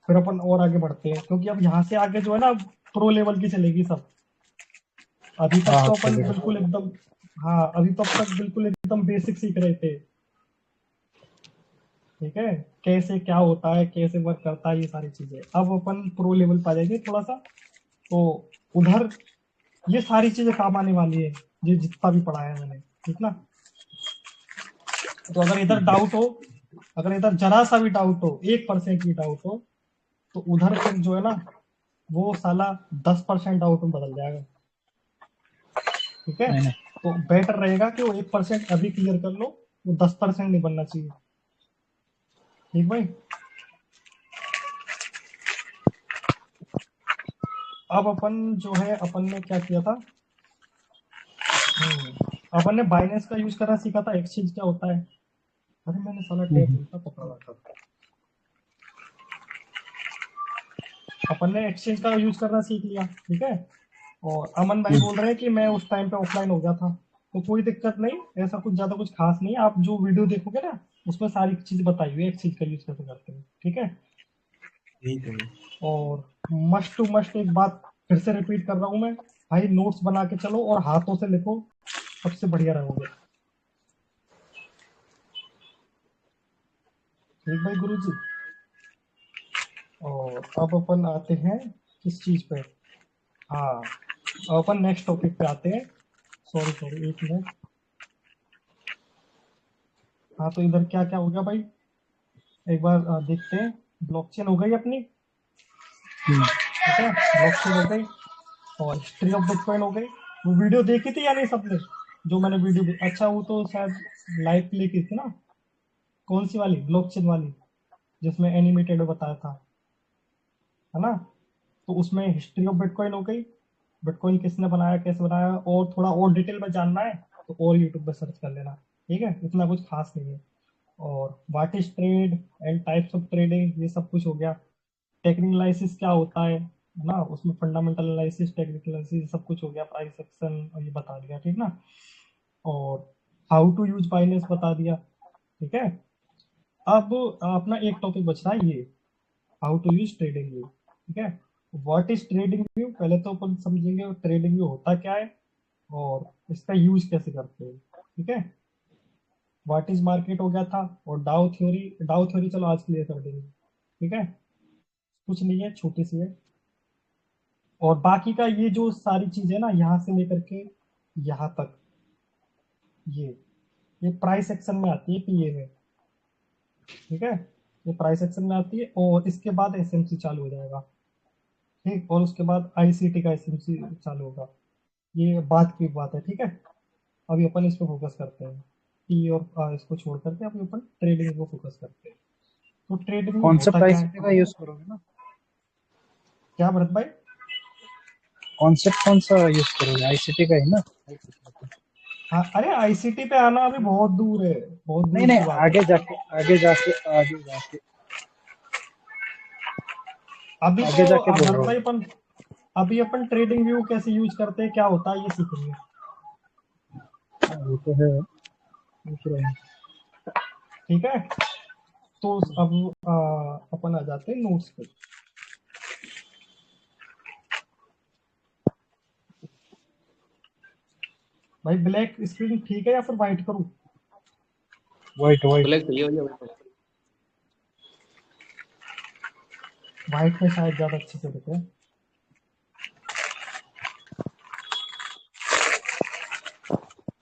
फिर अपन और आगे बढ़ते हैं, क्योंकि अब यहाँ से आगे जो है ना प्रो लेवल की चलेगी सब। अभी तक हाँ तो अपन चलेगा। बिल्कुल एकदम, हाँ अभी तो अब तक बिल्कुल एकदम बेसिक सीख रहे थे। ठीक है, कैसे क्या होता है, कैसे वर्क करता है, ये सारी चीजें अब अपन प्रो लेवल पे आ जाएंगे थोड़ा सा। तो उधर ये सारी चीजें काम आने वाली है, ये जितना भी पढ़ा है मैंने, ठीक ना। तो अगर इधर ठीक है। डाउट हो, अगर इधर जरा सा भी डाउट हो, 1% भी डाउट हो, तो उधर फिर जो है ना वो साला 10% डाउट में बदल जाएगा। ठीक है, नहीं नहीं, तो बेटर रहेगा कि वो 1% अभी क्लियर कर लो, वो 10% नहीं बनना चाहिए। ठीक भाई। अब अपन जो है, अपन ने क्या किया था, अपन ने बाइनेंस का यूज करना सीखा था, एक्सचेंज क्या होता है। अरे मैंने साला टैब हम्म, उल्टा पकड़ा था। अपन ने एक्सचेंज का यूज करना सीख लिया, ठीक है। और अमन भाई हम्म, बोल रहे हैं कि मैं उस टाइम पे ऑफलाइन हो गया था, तो कोई दिक्कत नहीं, ऐसा कुछ ज्यादा कुछ खास नहीं है। आप जो वीडियो देखोगे ना उसमें सारी चीज बताई हुई है एक्सचेंज का यूज कैसे करते हैं, ठीक है। ठीक है भाई। और मस्ट टू मस्ट एक बात फिर से रिपीट कर रहा हूँ मैं, भाई नोट्स बना के चलो और हाथों से लिखो, सबसे बढ़िया रहोगे। ठीक भाई गुरुजी। और अब अपन आते हैं किस चीज पे, हाँ अब अपन नेक्स्ट टॉपिक पे आते हैं। सॉरी सॉरी, एक मिनट। हाँ तो इधर क्या क्या हो गया भाई, एक बार देखते हैं। ब्लॉकचेन हो गई अपनी, हम्म। ठीक है, ब्लॉकचेन हो गई। और हिस्ट्री ऑफ बिटकॉइन हो गई। वो वीडियो देखी थी या नहीं सबने, जो मैंने वीडियो, अच्छा वो तो शायद लाइव प्ले की थी ना, कौन सी वाली, ब्लॉकचेन वाली, जिसमें एनिमेटेड बताया था, है ना। तो उसमें हिस्ट्री ऑफ बिटकॉइन हो गई, बिटकॉइन किसने बनाया, कैसे बनाया, और थोड़ा और डिटेल में जानना है तो और यूट्यूब पे सर्च कर लेना। ठीक है, इतना कुछ खास नहीं है। और what is trade and types of trading, ये सब कुछ हो गया। टेक्निकल एनालिसिस क्या होता है ना, उसमें फंडामेंटल एनालिसिस, टेक्निकल एनालिसिस, सब कुछ हो गया, प्राइस एक्शन और ये बता दिया, ठीक ना। और हाउ टू यूज बाइनेंस बता दिया, ठीक है। अब अपना एक टॉपिक बच रहा है ये, how to use TradingView, ठीक है। व्हाट इज ट्रेडिंग व्यू, पहले तो अपन समझेंगे ट्रेडिंग व्यू होता क्या है और इसका यूज कैसे करते हैं, ठीक है। व्हाट इज मार्केट हो गया था, और डाउ थ्योरी, डाउ थ्योरी चलो आज क्लियर कर देंगे, ठीक है। कुछ नहीं है, छोटी सी है। और बाकी का ये जो सारी चीज है ना, यहाँ से लेकर के यहाँ तक, ये ये प्राइस सेक्शन में आती है, पीए में, ठीक है। ये प्राइस सेक्शन में आती है और इसके बाद एसएमसी चालू हो जाएगा, ठीक। और उसके बाद आईसीटी का एसएमसी चालू होगा, ये बात की बात है, ठीक है। अभी अपन इस पे फोकस करते हैं, पी और इसको छोड़ करके अभी अपन ट्रेडिंग को फोकस करते हैं। तो ट्रेडिंग में होता कॉन्सेप्ट क्या है, आईसीटी का यूज करोगे ना? क्या भरत भाई। कॉन्सेप्ट कौन सा यूज करोगे? आईसीटी का ही ना? हाँ अरे आईसीटी पे आना अभी बहुत दूर है, बहुत नहीं दूर नहीं, की बात है। आगे जाके आगे जाके आगे जाके अभी तो आगे जाके बोल भरत रहा भाई हूँ। अपन, अभी अपन ट्रेडिंग व्यू कैसे यूज करते हैं, क्या होता है, ये सीखेंगे। वो तो है, पूछ रहा हूँ। ठीक है, तो अब अपन आ जाते हैं नोट्स पे। भाई ब्लैक स्क्रीन ठीक है या फिर व्हाइट करूँ। White white. ब्लैक चाहिए भैया भाई। व्हाइट में शायद ज्यादा अच्छे से दिखे।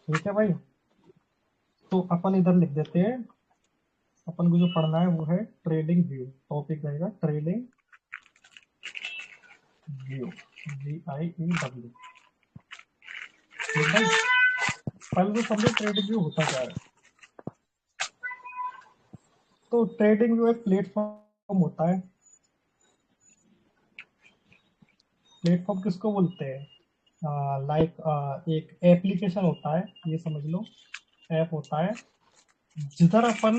ठीक है भाई, तो अपन इधर लिख देते हैं, अपन को जो पढ़ना है वो है ट्रेडिंग व्यू, टॉपिक रहेगा ट्रेडिंग व्यू, VIEW। ठीक भाई, पहले तो समझो ट्रेडिंग व्यू होता क्या है। तो ट्रेडिंग व्यू एक प्लेटफॉर्म होता है। प्लेटफॉर्म किसको बोलते हैं? लाइक एक एप्लीकेशन होता है, ये समझ लो, ऐप होता है जिधर अपन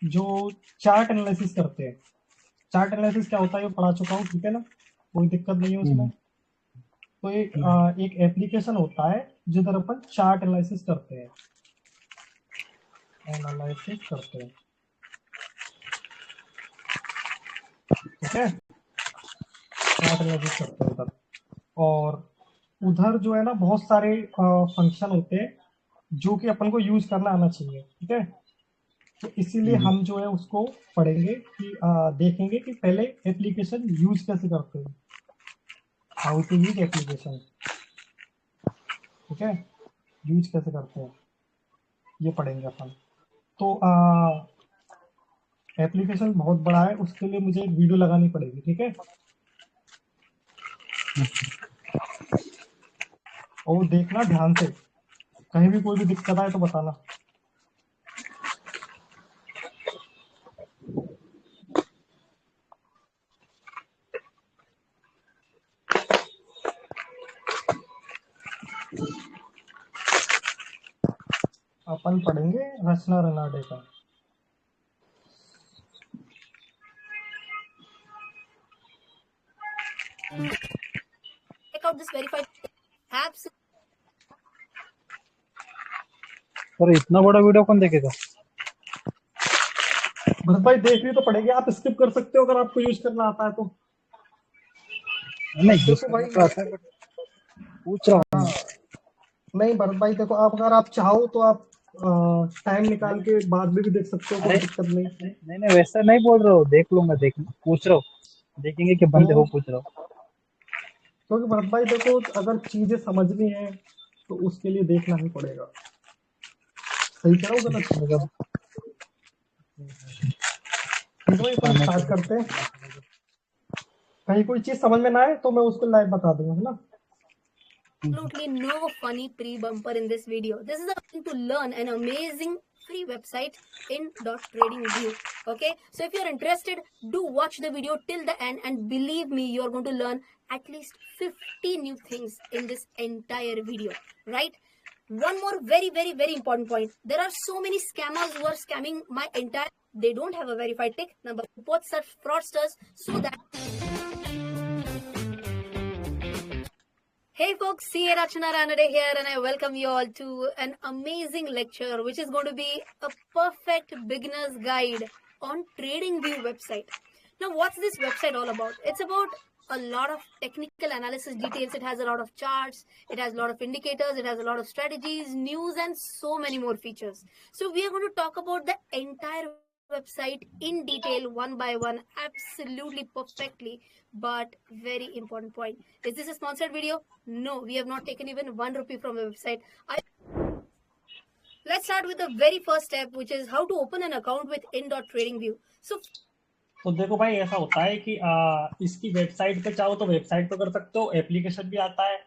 जो चार्ट एनालिसिस करते हैं। चार्ट एनालिसिस क्या होता है ये पढ़ा चुका हूँ, ठीक है ना, कोई दिक्कत नहीं है उसमें। तो एक एप्लीकेशन होता है जिधर अपन चार्ट एनालिसिस करते हैं, एनालिसिस करते हैं, ठीक है, चार्ट एनालिसिस करते हैं उधर। और उधर जो है ना बहुत सारे फंक्शन होते हैं जो कि अपन को यूज करना आना चाहिए, ठीक है। तो इसीलिए हम जो है उसको पढ़ेंगे कि देखेंगे कि पहले एप्लीकेशन यूज कैसे करते हैं, हाउ टू यूज एप्लीकेशन, ठीक है, यूज कैसे करते हैं ये पढ़ेंगे अपन। तो एप्लीकेशन बहुत बड़ा है, उसके लिए मुझे एक वीडियो लगानी पड़ेगी, ठीक है। और वो देखना ध्यान से, कहीं भी कोई भी दिक्कत आए तो बताना। अपन पढ़ेंगे रचना रनाडे का। Check out this verified apps. Sir इतना बड़ा वीडियो कौन देखेगा? बस भाई देखनी तो पड़ेगी, आप स्किप कर सकते हो अगर आपको यूज करना आता है तो। नहीं देखो भाई, तो आता है, बट पूछ रहा हूँ हाँ, नहीं भरत भाई देखो, आप अगर आप चाहो तो आप टाइम निकाल के बाद में भी देख सकते हो, कोई अरे दिक्कत नहीं। नहीं नहीं, वैसा नहीं बोल रहा हूँ, देख लूंगा, पूछ रहा हूँ, देखेंगे कि बंदे हो, तो पूछ रहा हूँ। क्योंकि भरत भाई देखो, अगर चीजें समझनी है तो उसके लिए देखना ही पड़ेगा। सही कह रहा हूँ गलत? मतलब ठीक है भाई, अपन स्टार्ट करते हैं। कहीं कोई चीज समझ में ना आए तो मैं उसको लाइव बता दूंगा, है ना। Absolutely no funny pre-bumper in this video. This is a way to learn an amazing free website in .tradingview. Okay, so if you're interested, do watch the video till the end, and believe me, you're going to learn at least 50 new things in this entire video, right? One more very important point. There are so many scammers who are scamming my entire. They don't have a verified tick number. Report such fraudsters so that. Hey folks, CA Rachana Ranade here, and I welcome you all to an amazing lecture which is going to be a perfect beginner's guide on TradingView website. Now, what's this website all about? It's about a lot of technical analysis details. It has a lot of charts, it has a lot of indicators, it has a lot of strategies, news, and so many more features. So we are going to talk about the entire website in detail, one by one, absolutely perfectly. But very important point, is this a sponsored video? No, we have not taken even 1 rupee from the website. Let's start with the very first step, which is how to open an account with in.tradingview. तो देखो भाई, ऐसा होता है कि इसकी website पे चाहो तो वेबसाइट पे कर सकते हो, एप्लीकेशन भी आता है।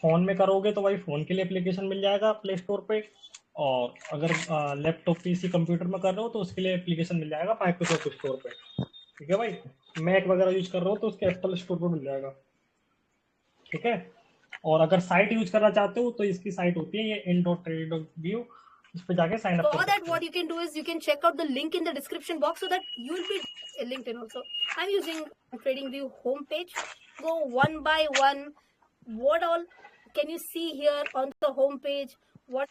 फोन में करोगे तो भाई फोन के लिए एप्लीकेशन मिल जाएगा प्ले स्टोर पे, और अगर लैपटॉप पीसी कंप्यूटर में कर रहे हो तो उसके लिए एप्लीकेशन मिल जाएगा माइक्रोसॉफ्ट स्टोर पे, ठीक है भाई। मैक वगैरह यूज कर रहे हो तो उसके एप्पल स्टोर पे मिल जाएगा, ठीक है। और अगर साइट यूज करना चाहते हो तो इसकी साइट होती है ये in.trading.view, इस पे जाके साइन अप कर For that, सकते हो। what you can do is you can check out the link in the description box so that you will be a LinkedIn also. I'm using TradingView homepage. Go one by one. What all can you see here on the homepage? What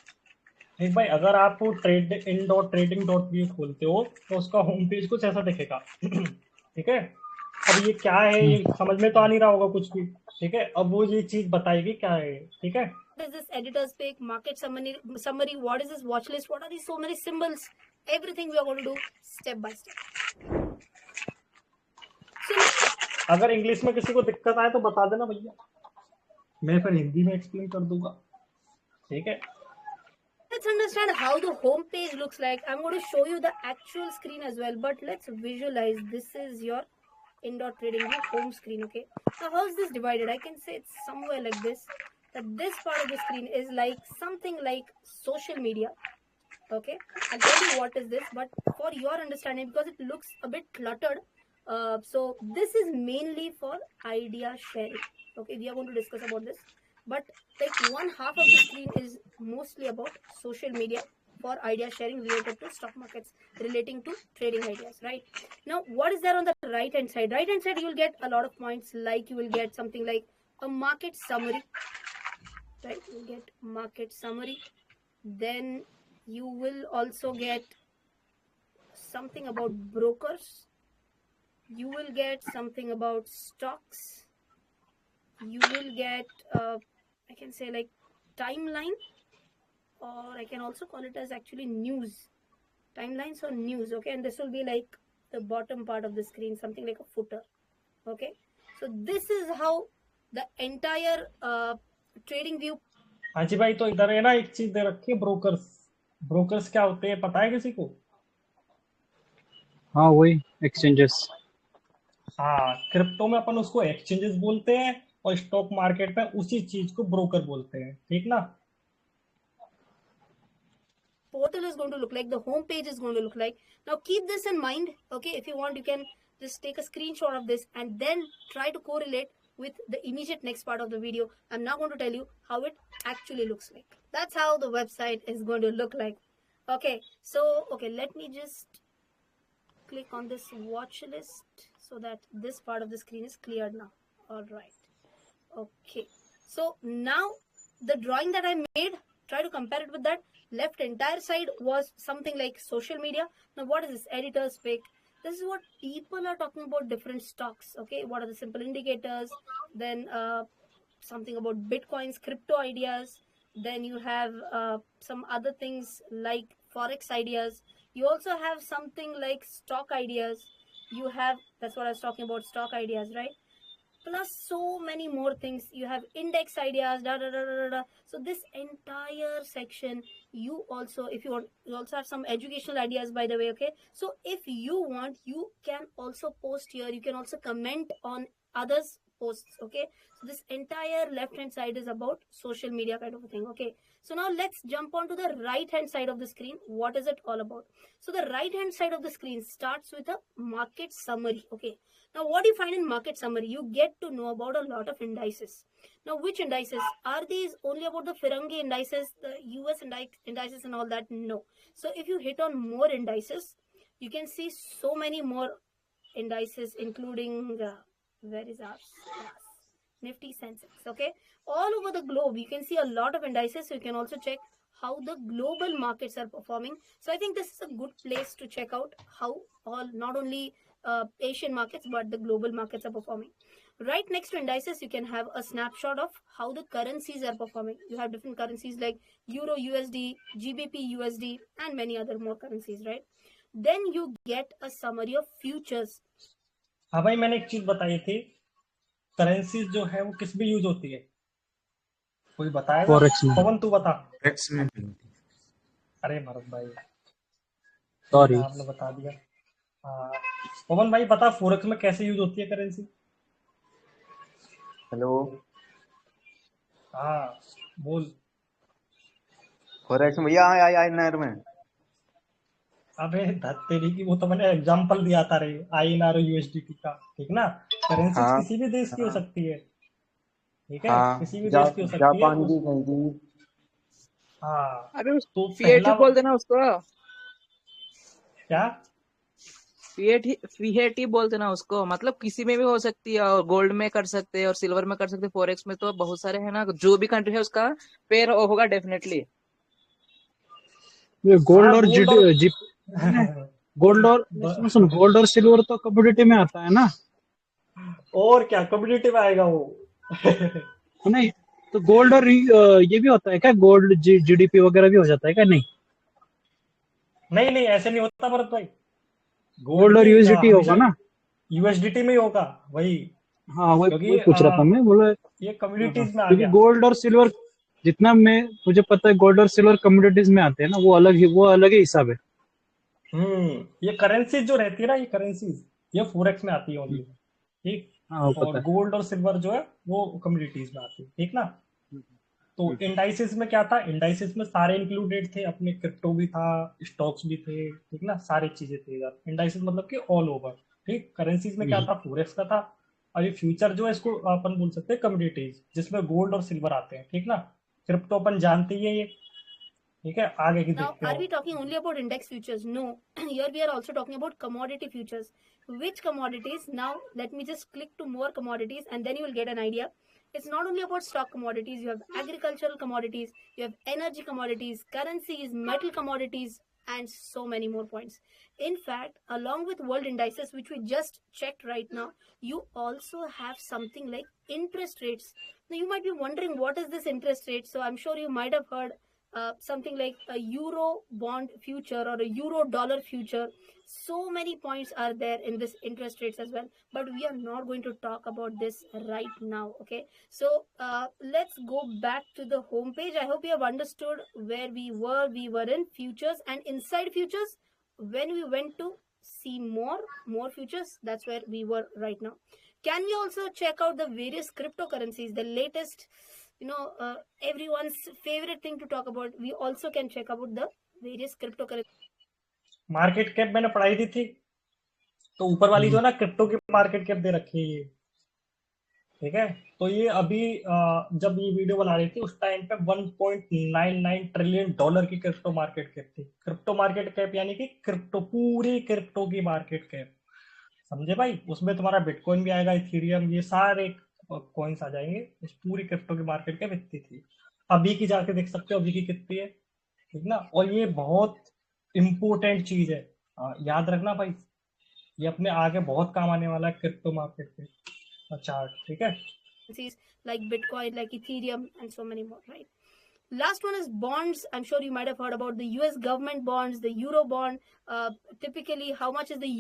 एक भाई, अगर आप in.trading.view खोलते हो तो उसका home page कुछ ऐसा दिखेगा, ठीक है। अब ये क्या है, ये समझ में तो आ नहीं रहा होगा कुछ भी, ठीक है। अब वो ये चीज बताएगी क्या है, ठीक है। is this editor's pick, market summary? What is this watch list? What are these so many symbols? Everything we are going to do step by step. अगर इंग्लिश में किसी को दिक्कत आए तो बता देना भैया, मैं फिर हिंदी में एक्सप्लेन कर दूंगा। ठीक है। Let's understand how the home page looks like. I'm going to show you the actual screen as well, but let's visualize. This is your indoor trading view home screen. Okay, now how is this divided? I can say it's somewhere like this, that this part of the screen is like something like social media. Okay, I'll tell you what is this, but for your understanding, because it looks a bit cluttered, so this is mainly for idea sharing. Okay, we are going to discuss about this, but like one half of the screen is mostly about social media for idea sharing related to stock markets, relating to trading ideas, right? Now, what is there on the right hand side? Right hand side, you will get a lot of points, like you will get something like a market summary, right? You will get market summary. Then you will also get something about brokers. You will get something about stocks. You will get, I can say like timeline, or I can also call it as actually news. Timelines or news, okay? And this will be like the bottom part of the screen, something like a footer, okay? So this is how the entire trading view. हाँ जी भाई, तो इधर है ना एक चीज दे रखी है, ब्रोकर्स। ब्रोकर्स क्या होते हैं पता है किसी को? हाँ वही एक्सचेंजेस। हाँ, क्रिप्टो में अपन उसको एक्सचेंजेस बोलते हैं और स्टॉक मार्केट में उसी चीज को ब्रोकर बोलते हैं, ठीक ना? Portal is going to look like, the home page is going to look like. Now keep this in mind, okay? If you want, you can just take a screenshot of this and then try to correlate with the immediate next part of the video. I'm now going to tell you how it actually looks like. That's how the website is going to look like. Okay, so okay, let me just click on this watch list so that this part of the screen is cleared now. All right. Okay, so now the drawing that I made, try to compare it with that. Left entire side was something like social media. Now what is this? Editor's pick. This is what people are talking about, different stocks. Okay, what are the simple indicators? Then something about bitcoins, crypto ideas. Then you have some other things like forex ideas. You also have something like stock ideas. You have, that's what I was talking about, stock ideas, right? Plus so many more things. You have index ideas, da da da da da. So this entire section, you also, if you want, you also have some educational ideas, by the way, okay? So if you want, you can also post here. You can also comment on others' posts, okay? So this entire left hand side is about social media kind of a thing, okay? So now let's jump on to the right hand side of the screen. What is it all about? So the right hand side of the screen starts with a market summary, okay? Now what do you find in market summary? You get to know about a lot of indices. Now which indices? Are these only about the Firangi indices, the US indices and all that? No. So if you hit on more indices, you can see so many more indices, including, where is ours? Yes. Nifty, Sensex, okay? All over the globe, you can see a lot of indices. So you can also check how the global markets are performing. So I think this is a good place to check out how all, not only Asian markets, but the global markets are performing. Right next to indices, you can have a snapshot of how the currencies are performing. You have different currencies like Euro USD, GBP USD, and many other more currencies, right? Then you get a summary of futures. हाँ भाई, मैंने एक चीज बताई थी, currencies जो है वो किस में यूज होती है? कोई बताएगा? फॉरेक्स में। पवन तू बता। फॉरेक्स में। अरे भरत भाई, सॉरी, आपने बता दिया। हाँ, पवन भाई बता, फॉरेक्स में कैसे यूज होती है करेंसी? हेलो, हाँ बोल। फॉरेक्स में भैया आई नर में। अबे तेरी की, वो तो मैंने एग्जांपल दिया था रे, INR USDT का, ठीक ना? करेंसी हाँ, किसी भी देश की हो हाँ, सकती है, ठीक है? हाँ, किसी भी देश की हो सकती है। जापान की कहीं की। हाँ, अरे तो फिएट पहला बोल देना उसको। क्या? फिएट ही बोल देना उसको, मतलब किसी में भी हो सकती है, और गोल्ड में कर सकते हैं और सिल्वर में कर सकते हैं। फॉरेक्स में तो बहुत सारे है ना, जो भी कंट्री है उसका पेयर होगा डेफिनेटली। ये गोल्ड हाँ, और गोल्ड और गोल्ड और सुन, गोल्ड और सिल्वर तो कमोडिटी में आता है ना? और क्या कम्युनिटी में आएगा वो? नहीं तो गोल्ड और ये भी होता है क्या? गोल्ड GDP वगैरह भी हो जाता है क्या? नहीं नहीं नहीं, ऐसे नहीं होता भरत भाई। गोल्ड और USDT होगा ना? USDT में ही होगा वही। हाँ वही क्योंकि पूछ रहा था मैं, बोला ये कम्युनिटीज में आ क्योंकि गया। गोल्ड और सिल्वर जितना मैं मुझे पता है गोल्ड और सिल्वर कम्युनिटीज में आते हैं ना, वो अलग ही हिसाब है। ये करेंसी जो रहती है ना, ये करेंसीज ये फोरेक्स में आती है ओनली, ठीक। हाँ वो पता और है। गोल्ड और सिल्वर जो है वो कम्युनिटीज में आती है, ठीक ना। तो इंडाइसिस में क्या था, इंडाइसिस में सारे इंक्लूडेड थे अपने, क्रिप्टो भी था, स्टॉक्स भी थे, ठीक ना, सारी चीजें थी इधर। इंडाइसिस मतलब कि ऑल ओवर, ठीक। करेंसीज में क्या था, फोरेक्स का था। और ये फ्यूचर जो है इसको अपन बोल सकते हैं कम्युनिटीज, जिसमें गोल्ड और सिल्वर आते हैं, ठीक ना। क्रिप्टो अपन जानते ही है ये, ठीक है। आगे की Now, देखते are हो। we talking only about index futures? No. Here we are also talking about commodity futures. Which commodities? Now, let me just click to more commodities and then you will get an idea. It's not only about stock commodities, you have agricultural commodities, you have energy commodities, currencies, metal commodities, and so many more points. In fact, along with world indices, which we just checked right now, you also have something like interest rates. Now, you might be wondering what is this interest rate? So, I'm sure you might have heard something like a euro bond future or a euro dollar future. So many points are there in this interest rates as well, but we are not going to talk about this right now. Okay, so let's go back to the home page. I hope you have understood where we were. We were in futures, and inside futures, when we went to see more futures, that's where we were right now. Can we also check out the various cryptocurrencies, the latest, everyone's favorite thing to talk about? We also can check out the various cryptocurrencies. Market cap मैंने पढ़ाई दी थी, तो ऊपर वाली जो है ना crypto की मार्केट कैप दे रखी है ये, ठीक है। तो ये अभी जब ये वीडियो बना रही थी उस टाइम पे 1.99 ट्रिलियन डॉलर की क्रिप्टो मार्केट कैप थी। क्रिप्टो मार्केट कैप यानी कि क्रिप्टो, पूरी क्रिप्टो की मार्केट कैप, समझे भाई। उसमें तुम्हारा बिटकॉइन भी आएगा, इथेरियम, ये सारे कॉइन्स आ जाएंगे। इस पूरी क्रिप्टो की मार्केट कैप इतनी थी। अभी की जाके देख सकते हो अभी की कितनी है, ठीक ना। और ये बहुत इम्पोर्टेंट चीज है, याद रखना भाई, ये अपने आगे बहुत काम आने वाला है क्रिप्टो मार्केट के चार्ट, ठीक है। like Bitcoin, like Ethereum, and so many more, right? Last one is bonds. I'm sure you might have heard about the US government bonds, the Euro bond. Typically, how much is the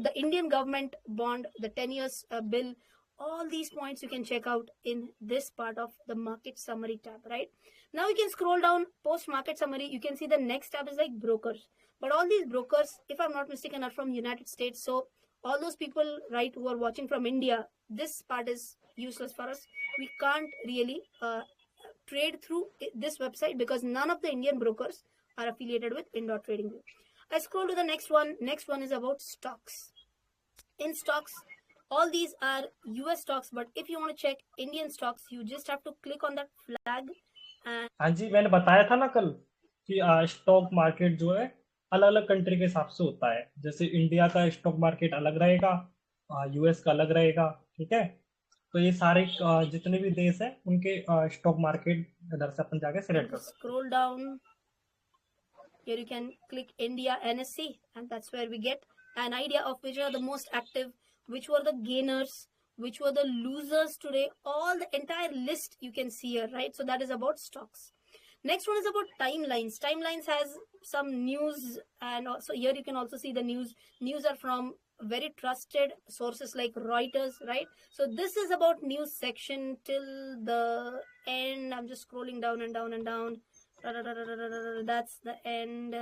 the Indian government bond, the 10 years bill? All these points you can check out in this part of the market summary tab, right? Now you can scroll down post market summary. You can see the next tab is like brokers. But all these brokers, if I'm not mistaken, are from United States. So all those people, right, who are watching from India, this part is useless for us. We can't really trade through this website because none of the Indian brokers are affiliated with IN.TradingView. I scroll to the next one. Next one is about stocks. In stocks, all these are US stocks, but if you want to check Indian stocks, you just have to click on that flag. And हाँ जी, मैंने बताया था ना कल कि stock market जो है अलग अलग कंट्री के हिसाब से होता है। जैसे इंडिया का स्टॉक मार्केट अलग रहेगा, यूएस का अलग रहेगा, ठीक है। तो ये सारे जितने भी देश हैं उनके स्टॉक मार्केट इधर से अपन जाके सिलेक्ट कर सकते हैं। scroll down. Here you can click India NSE, and that's where we get an idea of which are the most active, which were the gainers, which were the losers today. All the entire list you can see here, right? So that is about stocks. Next one is about timelines. Timelines has some news, and also here you can also see the news. News are from very trusted sources like Reuters, right? So this is about news section till the end. I'm just scrolling down and down and down. That's the end.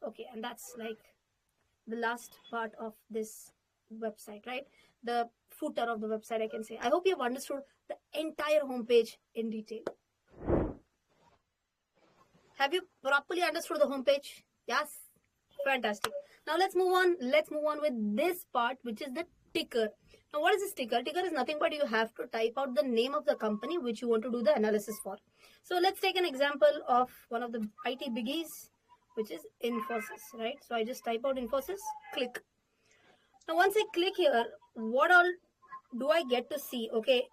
Okay, and that's like the last part of this website, right? The footer of the website, I can say. I hope you have understood the entire homepage in detail. Have you properly understood the homepage? Yes, fantastic. Now let's move on. Let's move on with this part, which is the ticker. Now, what is this ticker? Ticker is nothing but you have to type out the name of the company which you want to do the analysis for. So let's take an example of one of the IT biggies, which is Infosys, right? So I just type out Infosys, click. Now once I click here, what all do I get to see? Okay,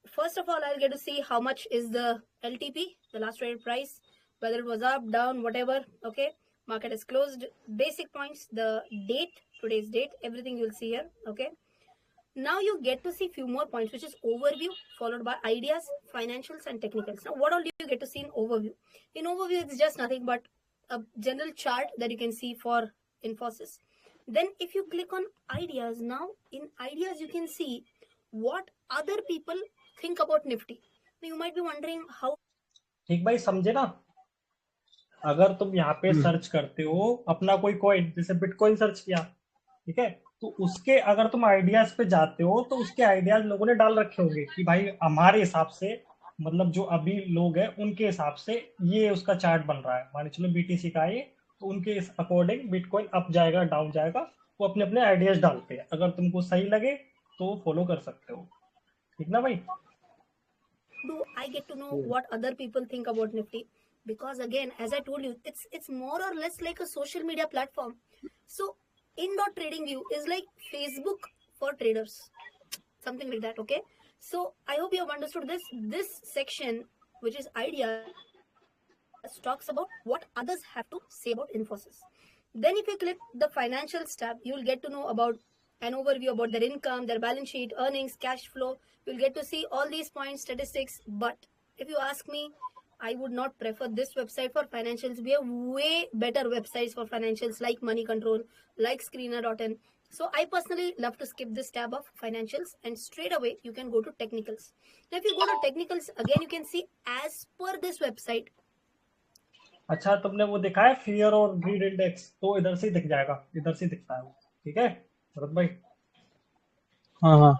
first of all, I'll get to see how much is the LTP, the last traded price, whether it was up, down, whatever. Okay, market is closed, basic points, the date, today's date, everything you'll see here. Okay, now you get to see few more points, which is overview, followed by ideas, financials, and technicals. Now what all do you get to see in overview? In overview, it's just nothing but a general chart that you can see for Infosys. Then if you click on ideas, now in ideas you can see what other people think about Nifty. You might be wondering how. ठीक भाई, समझे ना? अगर तुम यहाँ पे search करते हो अपना कोई कॉइन, जैसे बिटकॉइन सर्च किया, ठीक है, तो उसके अगर तुम आइडियाज पे जाते हो तो उसके आइडियाज लोगों ने डाल रखे होंगे कि भाई हमारे हिसाब से, मतलब जो अभी लोग हैं उनके हिसाब से ये उसका चार्ट बन रहा है, मान चलो बीटीसी का है ये, तो उनके अकॉर्डिंग बिटकॉइन अप जाएगा डाउन जाएगा, वो अपने अपने आइडियाज डालते हैं, अगर तुमको सही लगे तो फॉलो कर सकते हो, ठीक ना भाई? do I get to know what other people think about Nifty? Because again, as I told you, it's more or less like a social media platform. So in.tradingview is like Facebook for traders, something like that. Okay, so I hope you have understood this. This section, which is ideas, talks about what others have to say about Infosys. Then if you click the financials tab, you will get to know about an overview about their income, their balance sheet, earnings, cash flow. You'll get to see all these points, statistics. But if you ask me, I would not prefer this website for financials. We have way better websites for financials like Money Control, like Screener.in. So I personally love to skip this tab of financials and straight away you can go to technicals. Now if you go to technicals, again you can see as per this website. अच्छा, तुमने वो देखा है fear और grid index? तो इधर से दिख जाएगा, इधर से दिखता है वो, ठीक है भरत भाई? हाँ हाँ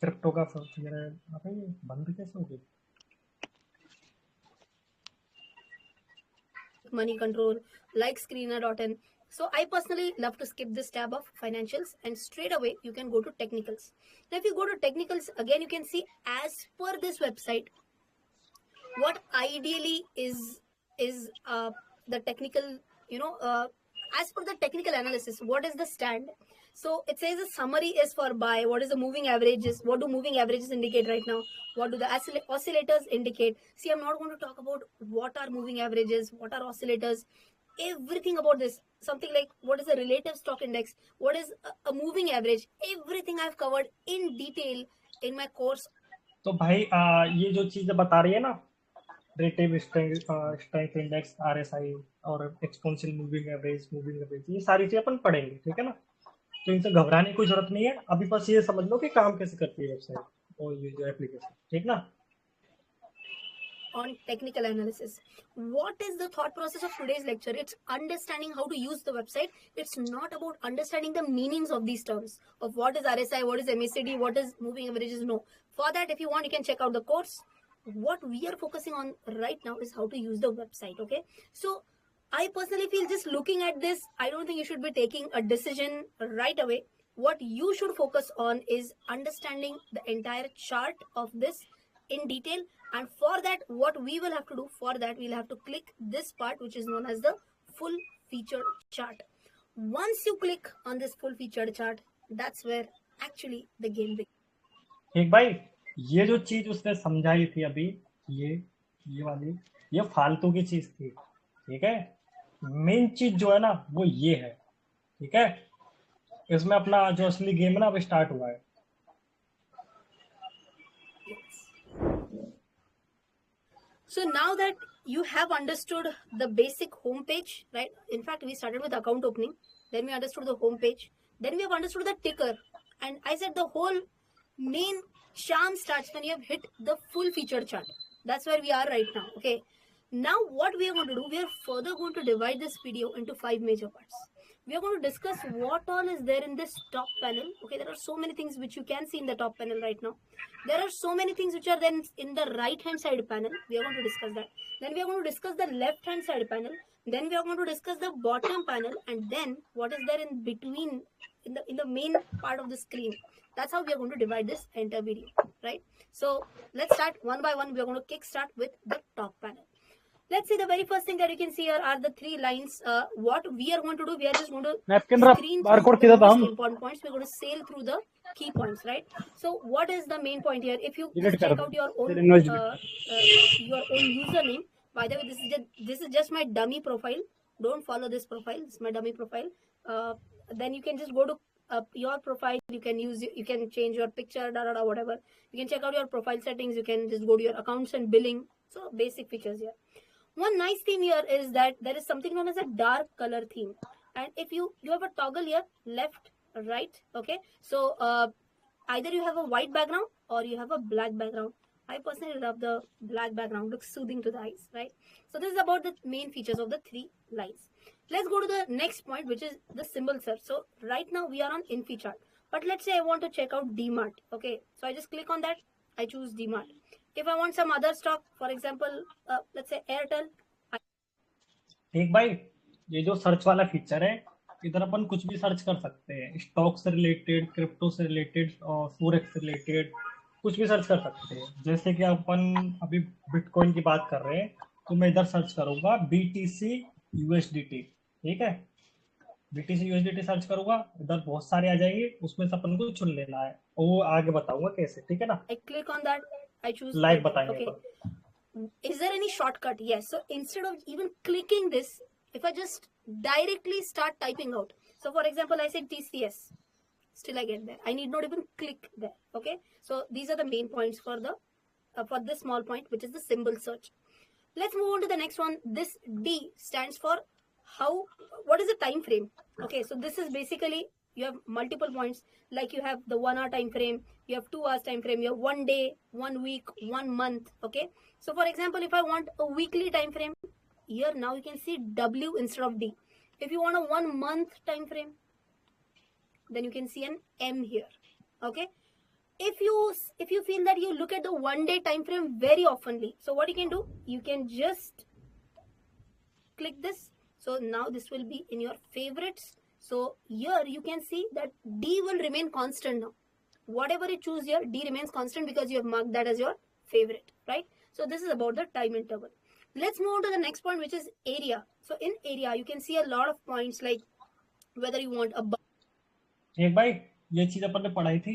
क्रिप्टो का फियर है। अबे ये बंद कैसे हो गई? Money Control, like Screener.in. So I personally love to skip this tab of financials and straight away you can go to technicals. Now if you go to technicals, again you can see as per this website what ideally is the technical, as per the technical analysis, what is the stand. So it says a summary is for buy, what is the moving averages, what do moving averages indicate right now, what do the oscillators indicate. See, I'm not going to talk about what are moving averages, what are oscillators, everything about this, something like what is a relative stock index, what is a moving average, everything I've covered in detail in my course. तो भाई ये जो चीजें बता रही है ना, रेटिव strength index, RSI और एक्सपोनेंशियल मूविंग एवरेज, ये सारी चीजें अपन पढ़ेंगे, ठीक है ना? तो इनसे घबराने की कोई जरूरत नहीं है, अभी बस ये समझ लो कि काम कैसे करती है वेबसाइट और ये जो एप्लीकेशन, ठीक ना? On technical analysis, what is the thought process of today's lecture? It's understanding how to use the website. It's not about understanding the meanings of these terms of what is RSI, what is MACD, what is moving averages. No, for that if you want you can check out the course. What we are focusing on right now is how to use the website. Okay, so I personally feel just looking at this, I don't think you should be taking a decision right away. What you should focus on is understanding the entire chart of this in detail, and for that what we will have to do, for that we'll have to click this part which is known as the full featured chart. Once you click on this full featured chart, that's where actually the game begins. ठीक भाई, ये जो चीज उसने समझाई थी अभी, ये वाली, ये फालतू की चीज थी, ठीक है? मेन चीज जो है ना वो ये है, ठीक है? इसमें अपना जो असली गेम है ना अब स्टार्ट हुआ है। So now that you have understood the basic home page, right? In fact, we started with account opening, then we understood the home page, then we have understood the ticker, and I said the whole main charm starts when you have hit the full featured chart. That's where we are right now. Okay. Now what we are going to do, we are further going to divide this video into 5 major parts. We are going to discuss what all is there in this top panel. Okay, there are so many things which you can see in the top panel right now. There are so many things which are then in the right hand side panel. We are going to discuss that. Then we are going to discuss the left hand side panel. Then we are going to discuss the bottom panel, and then what is there in between in the main part of the screen. That's how we are going to divide this entire video, right? So let's start one by one. We are going to kick start with the top panel. Let's see, the very first thing that you can see here are the 3 lines. What we are going to do, we are just going to screen through the most important points. We're going to sail through the key points, right? So what is the main point here? If you check out your own username, by the way, this is just my dummy profile. Don't follow this profile. This is my dummy profile. Then you can just go to your profile. You can change your picture, whatever. You can check out your profile settings. You can just go to your accounts and billing. So basic features here. One nice theme here is that there is something known as a dark color theme, and if you have a toggle here, left, right, okay. So either you have a white background or you have a black background. I personally love the black background, looks soothing to the eyes, right? So this is about the main features of the 3 lines. Let's go to the next point, which is the symbol search. So right now we are on InfiChart, but let's say I want to check out DMart. Okay, so I just click on that, I choose DMart. If I want some other stock, for example, let's say Airtel. एक भाई, ये जो search वाला feature है, इधर अपन कुछ भी search कर सकते हैं, स्टॉक से रिलेटेड, क्रिप्टो से रिलेटेड और फॉरेक्स से रिलेटेड कुछ भी सर्च कर सकते हैं। जैसे कि अपन अभी बिटकॉइन की बात कर रहे हैं, तो मैं इधर सर्च करूंगा BTC USDT, ठीक है। BTC USDT सर्च करूंगा, इधर बहुत सारे आ जाएंगे, उसमें से अपन को चुन लेना है, और वो आगे बताऊंगा कैसे, ठीक है ना। I click on that, I choose live Airtel. बताएंगे Okay. Upon. Is there any shortcut? Yes. So instead of even clicking this, if I just directly start typing out. So for example, I said TCS. Still I get there. I need not even click there. Okay. So these are the main points for the for this small point, which is the symbol search. Let's move on to the next one. This D stands for what is the time frame? Okay. So this is basically you have multiple points, like you have the 1 hour time frame, you have 2 hours time frame, you have 1 day, 1 week, 1 month. Okay. So for example, if I want a weekly time frame, here now you can see W instead of D. If you want a 1 month time frame, then you can see an M here. Okay. If you feel that you look at the 1 day time frame very oftenly, so what you can do, you can just click this. So now this will be in your favorites. So here you can see that D will remain constant now. Whatever you choose here, D remains constant because you have marked that as your favorite, right? So this is about the time interval. Let's move on to the next point, which is area. So in area, you can see a lot of points, like whether you want a एक भाई, ये चीज अपन ने पढ़ाई थी,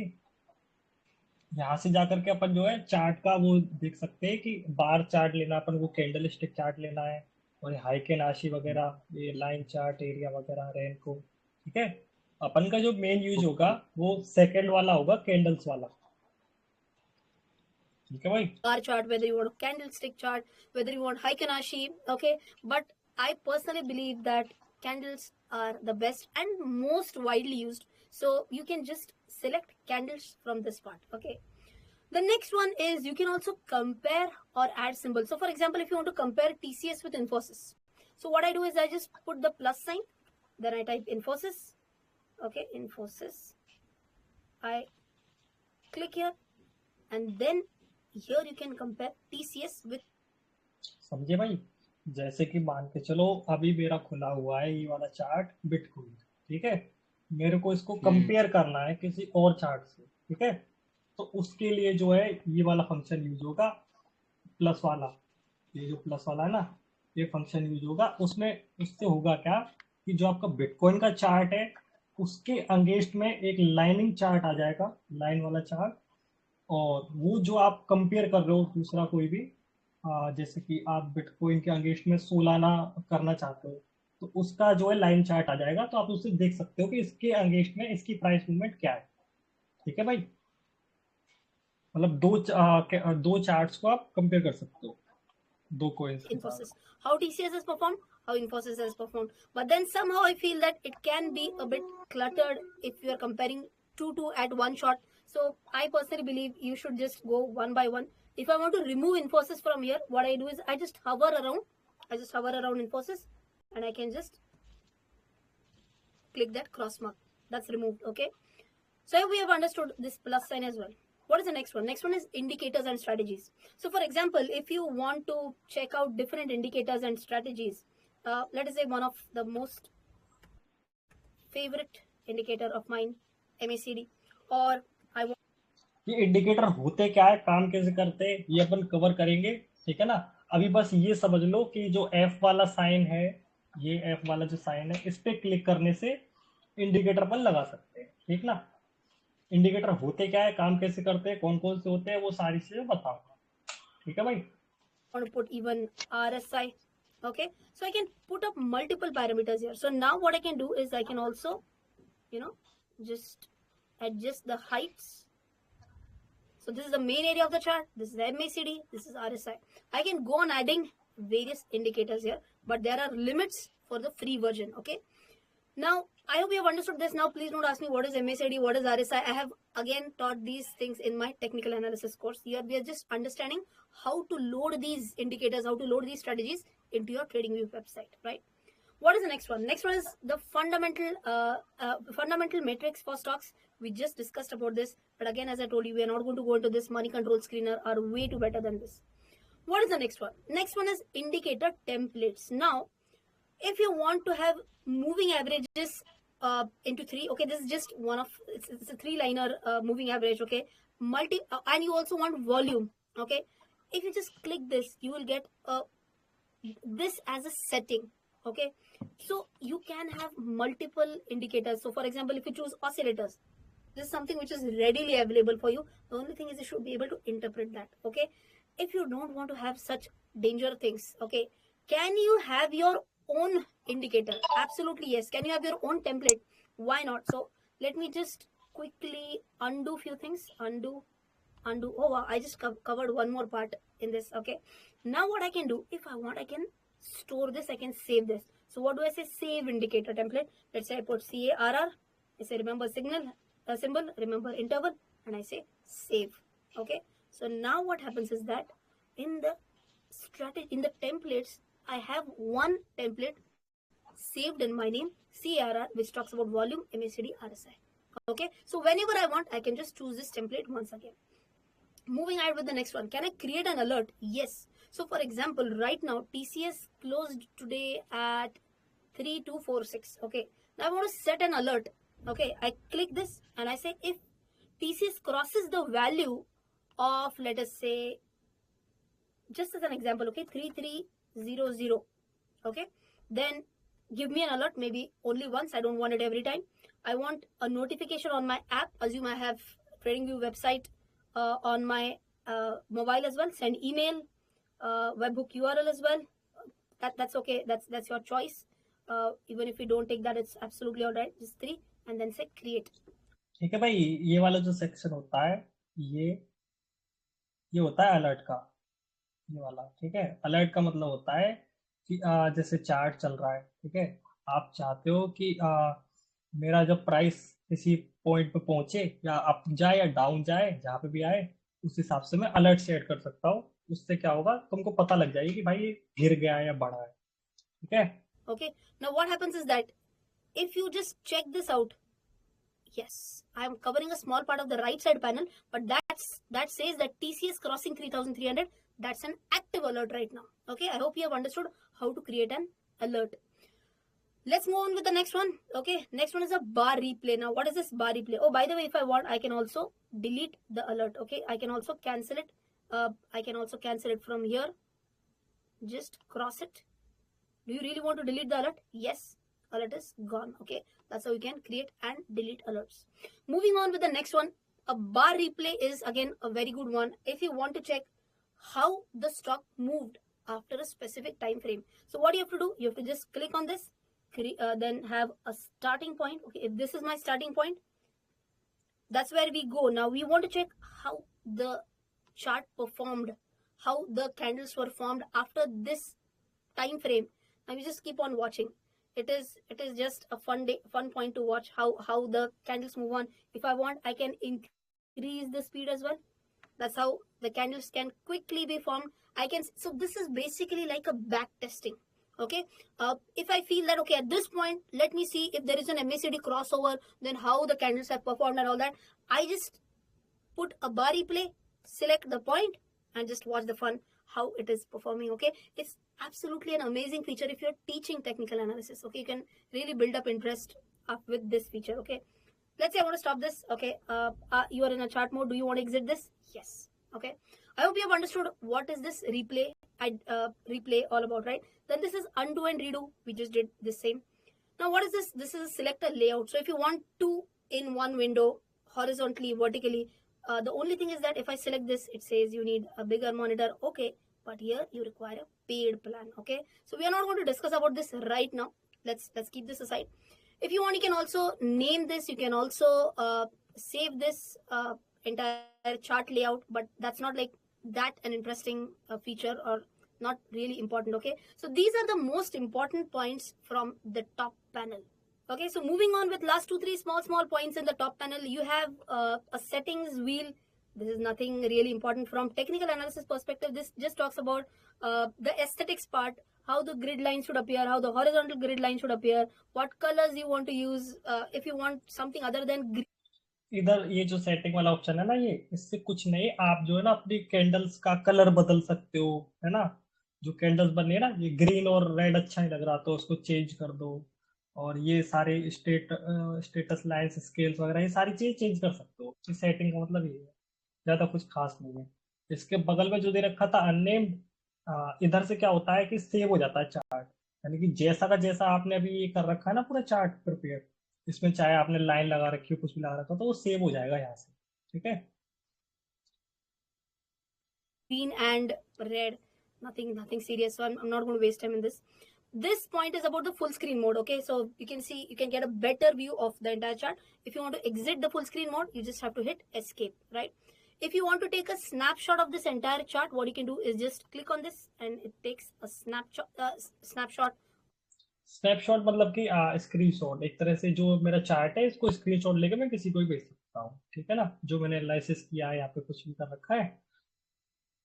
यहाँ से जाकर के अपन जो है चार्ट का वो देख सकते हैं कि बार चार्ट लेना, अपन को कैंडल स्टिक चार्ट लेना है, और हाइक एंड आशी वगैरह, ये लाइन चार्ट, एरिया वगैरह, रैंक को, ठीक है। अपन का जो मेन यूज होगा वो सेकंड वाला होगा, कैंडल्स वाला, ठीक है भाई। bar chart, whether you want a candlestick chart, whether you want Heikin-Ashi, okay. But I personally believe that candles are the best and most widely used. So you can just select candles from this part, okay. The next one is you can also compare or add symbols. So for example, if you want to compare TCS with Infosys, so what I do is I just put the plus sign, then I type Infosys, okay, Infosys. I click here, and then here you can compare TCS with, समझे भाई। जैसे कि मान के चलो अभी मेरा खुला हुआ है ये वाला चार्ट बिटकॉइन, ठीक है, मेरे को इसको कंपेयर करना है किसी और चार्ट से, ठीक है। तो उसके लिए जो है ये वाला फंक्शन यूज होगा, प्लस वाला, ये जो प्लस वाला है ना, ये फंक्शन यूज होगा। उसमें उससे होगा क्या कि जो आपका बिटकॉइन का चार्ट है उसके अगेंस्ट में एक लाइनिंग चार्ट आ जाएगा, लाइन वाला चार्ट, और वो जो आप कंपेयर कर रहे हो दूसरा कोई भी, जैसे कि आप बिटकॉइन के अगेंस्ट में सोलाना करना चाहते हो, तो उसका जो है लाइन चार्ट आ जाएगा, तो आप उससे देख सकते हो कि इसके अगेंस्ट में इसकी प्राइस मूवमेंट क्या है, ठीक है भाई। मतलब दो चार्ट्स को आप कंपेयर कर सकते हो, दो कोइंस के साथ। Infosys. How TCS has performed, how Infosys has performed. But then somehow I feel that it can be a bit cluttered if you are comparing two at one shot. So I personally believe you should just go one by one. If I want to remove Infosys from here, what I do is I just hover around. I just hover around Infosys, and I can just click that cross mark. That's removed. Okay. So we have understood this plus sign as well. What is the next one? Next one is indicators and strategies. So for example, if you want to check out different indicators and strategies, let us say one of the most favorite indicator of mine, MACD, or I want, ये indicator होते क्या है, काम कैसे करते हैं, ये अपन cover करेंगे, ठीक है ना। अभी बस ये समझ लो कि जो F वाला साइन है, ये F वाला जो साइन है, इस पे क्लिक करने से इंडिकेटर अपन लगा सकते हैं, ठीक ना। इंडिकेटर होते क्या है, काम कैसे करते हैं, कौन कौन से होते हैं, वो सारी चीजें बताऊंगा, ठीक है भाई। want to put even RSI. Okay, so I can put up multiple parameters here. So now what I can do is I can also, just adjust the heights. So this is the main area of the chart. This is MACD. This is RSI. I can go on adding various indicators here, but there are limits for the free version. Okay. Now I hope you have understood this. Now, please don't ask me what is MACD, what is RSI. I have again taught these things in my technical analysis course. Here we are just understanding how to load these indicators, how to load these strategies into your TradingView website, right? What is the next one? Next one is the fundamental metrics for stocks. We just discussed about this, but again, as I told you, we are not going to go into this. Money control screener are way too better than this. What is the next one? Next one is indicator templates. Now, if you want to have moving averages into three, okay, this is just one of it's a three-liner moving average, okay, and you also want volume, okay. If you just click this, you will get this as a setting, okay. So you can have multiple indicators. So for example, if you choose oscillators, this is something which is readily available for you. The only thing is you should be able to interpret that, okay. If you don't want to have such danger things, okay, can you have your own indicator? Absolutely yes. Can you have your own template? Why not? So let me just quickly undo few things. Undo. Oh wow, I just covered one more part in this, okay. Now what I can do, if I want, I can store this, I can save this. So what do I say? Save indicator template. Let's say I put CARR, I say remember signal symbol, remember interval, and I say save, okay. So now what happens is that in the templates, I have one template saved in my name, CARR, which talks about volume, MACD, RSI. Okay, so whenever I want, I can just choose this template once again. Moving ahead with the next one. Can I create an alert? Yes. So for example, right now, TCS closed today at 3246. Okay, now I want to set an alert. Okay, I click this and I say if TCS crosses the value of, let us say, just as an example, okay, 3300, okay, then give me an alert, maybe only once. I don't want it every time. I want a notification on my app. Assume I have TradingView website on my mobile as well. Send email, webhook URL as well. That's okay. That's your choice. Even if you don't take that, it's absolutely all right. Just 3 and then say create. ठीक है भाई, ये वाला जो section होता है, ये होता है अलर्ट का, ये वाला, ठीक है। अलर्ट का मतलब होता है कि जैसे चार्ट चल रहा है, ठीक है, आप चाहते हो कि मेरा जब प्राइस किसी पॉइंट पे पहुंचे या अप जाए या डाउन जाए, जहाँ पे भी आए, उस हिसाब से मैं अलर्ट सेट कर सकता हूँ। उससे क्या होगा, तुमको पता लग जाएगी कि भाई ये गिर गया है या बढ़ा है, ठीक है। Okay, now what happens is that if you just check this out, yes, I am covering a small part of the right side panel, but that says that TCS crossing 3300. That's an active alert right now. Okay, I hope you have understood how to create an alert. Let's move on with the next one. Okay, next one is a bar replay. Now, what is this bar replay? Oh, by the way, if I want, I can also delete the alert. Okay, I can also cancel it. I can also cancel it from here. Just cross it. Do you really want to delete the alert? Yes, alert is gone. Okay, that's how you can create and delete alerts. Moving on with the next one. A bar replay is again a very good one if you want to check how the stock moved after a specific time frame. So what you have to do, you have to just click on this, then have a starting point. Okay, if this is my starting point, that's where we go. Now we want to check how the chart performed, how the candles were formed after this time frame. Now you just keep on watching. It is just a fun point to watch how the candles move on. If I want, I can increase the speed as well. That's how the candles can quickly be formed. So this is basically like a back testing. Okay, if I feel that, okay, at this point, let me see if there is an MACD crossover, then how the candles have performed and all that. I just put a bar replay, select the point, and just watch the fun, how it is performing. Okay, it's absolutely an amazing feature if you're teaching technical analysis. Okay, you can really build up interest with this feature. Okay, let's say I want to stop this. Okay, you are in a chart mode. Do you want to exit this? Yes. Okay, I hope you have understood what is this replay replay all about, right? Then this is undo and redo. We just did the same. Now what is this? This is a selector layout. So if you want two in one window, horizontally, vertically, the only thing is that if I select this, it says you need a bigger monitor. Okay, but here you require a paid plan. Okay, so we are not going to discuss about this right now. Let's keep this aside. If you want, you can also name this. You can also save this entire chart layout, but that's not like that an interesting feature or not really important. Okay, so these are the most important points from the top panel. Okay, so moving on with last 2-3 small points in the top panel, you have a settings wheel. This is nothing really important from technical analysis perspective. This just talks about the aesthetics part, how the grid line should appear, how the horizontal grid line should appear, what colors you want to use, if you want something other than green. इधर ये जो setting वाला option है ना, ये इससे कुछ नहीं, आप जो है ना अपनी कैंडल्स का कलर बदल सकते हो, है ना। जो कैंडल्स बन रही है ना, ये ग्रीन और रेड अच्छा नहीं लग रहा तो उसको चेंज कर दो, और ये सारे स्टेटस लाइन्स स्केल्स वगैरह ये सारी चीज चेंज कर सकते हो। इस सेटिंग का मतलब ये है, ज्यादा कुछ खास नहीं है। इसके बगल में जो दे रखा था अननेम्ड, इधर से क्या होता है कि सेव हो जाता है चार्ट, यानी कि जैसा का जैसा आपने अभी ये कर रखा है ना पूरा चार्ट प्रिपेयर, इसमें चाहे आपने लाइन लगा रखी हो कुछ भी लगा रखा हो तो वो सेव हो जाएगा यहाँ से, ठीक है। Green and red, nothing serious, so I'm not going to waste time in this. This point is about the full screen mode. Okay, so you can see, you can get a better view of the entire chart. If you want to exit the full screen mode, you just have to hit escape, right? If you want to take a snapshot of this entire chart, what you can do is just click on this and it takes a snapshot. Snapshot मतलब कि screenshot, एक तरह से जो मेरा chart है इसको screenshot लेके मैं किसी को भी भेज सकता हूँ, ठीक है ना, जो मैंने एनालिसिस किया है, यहाँ पे कुछ भी कर रखा है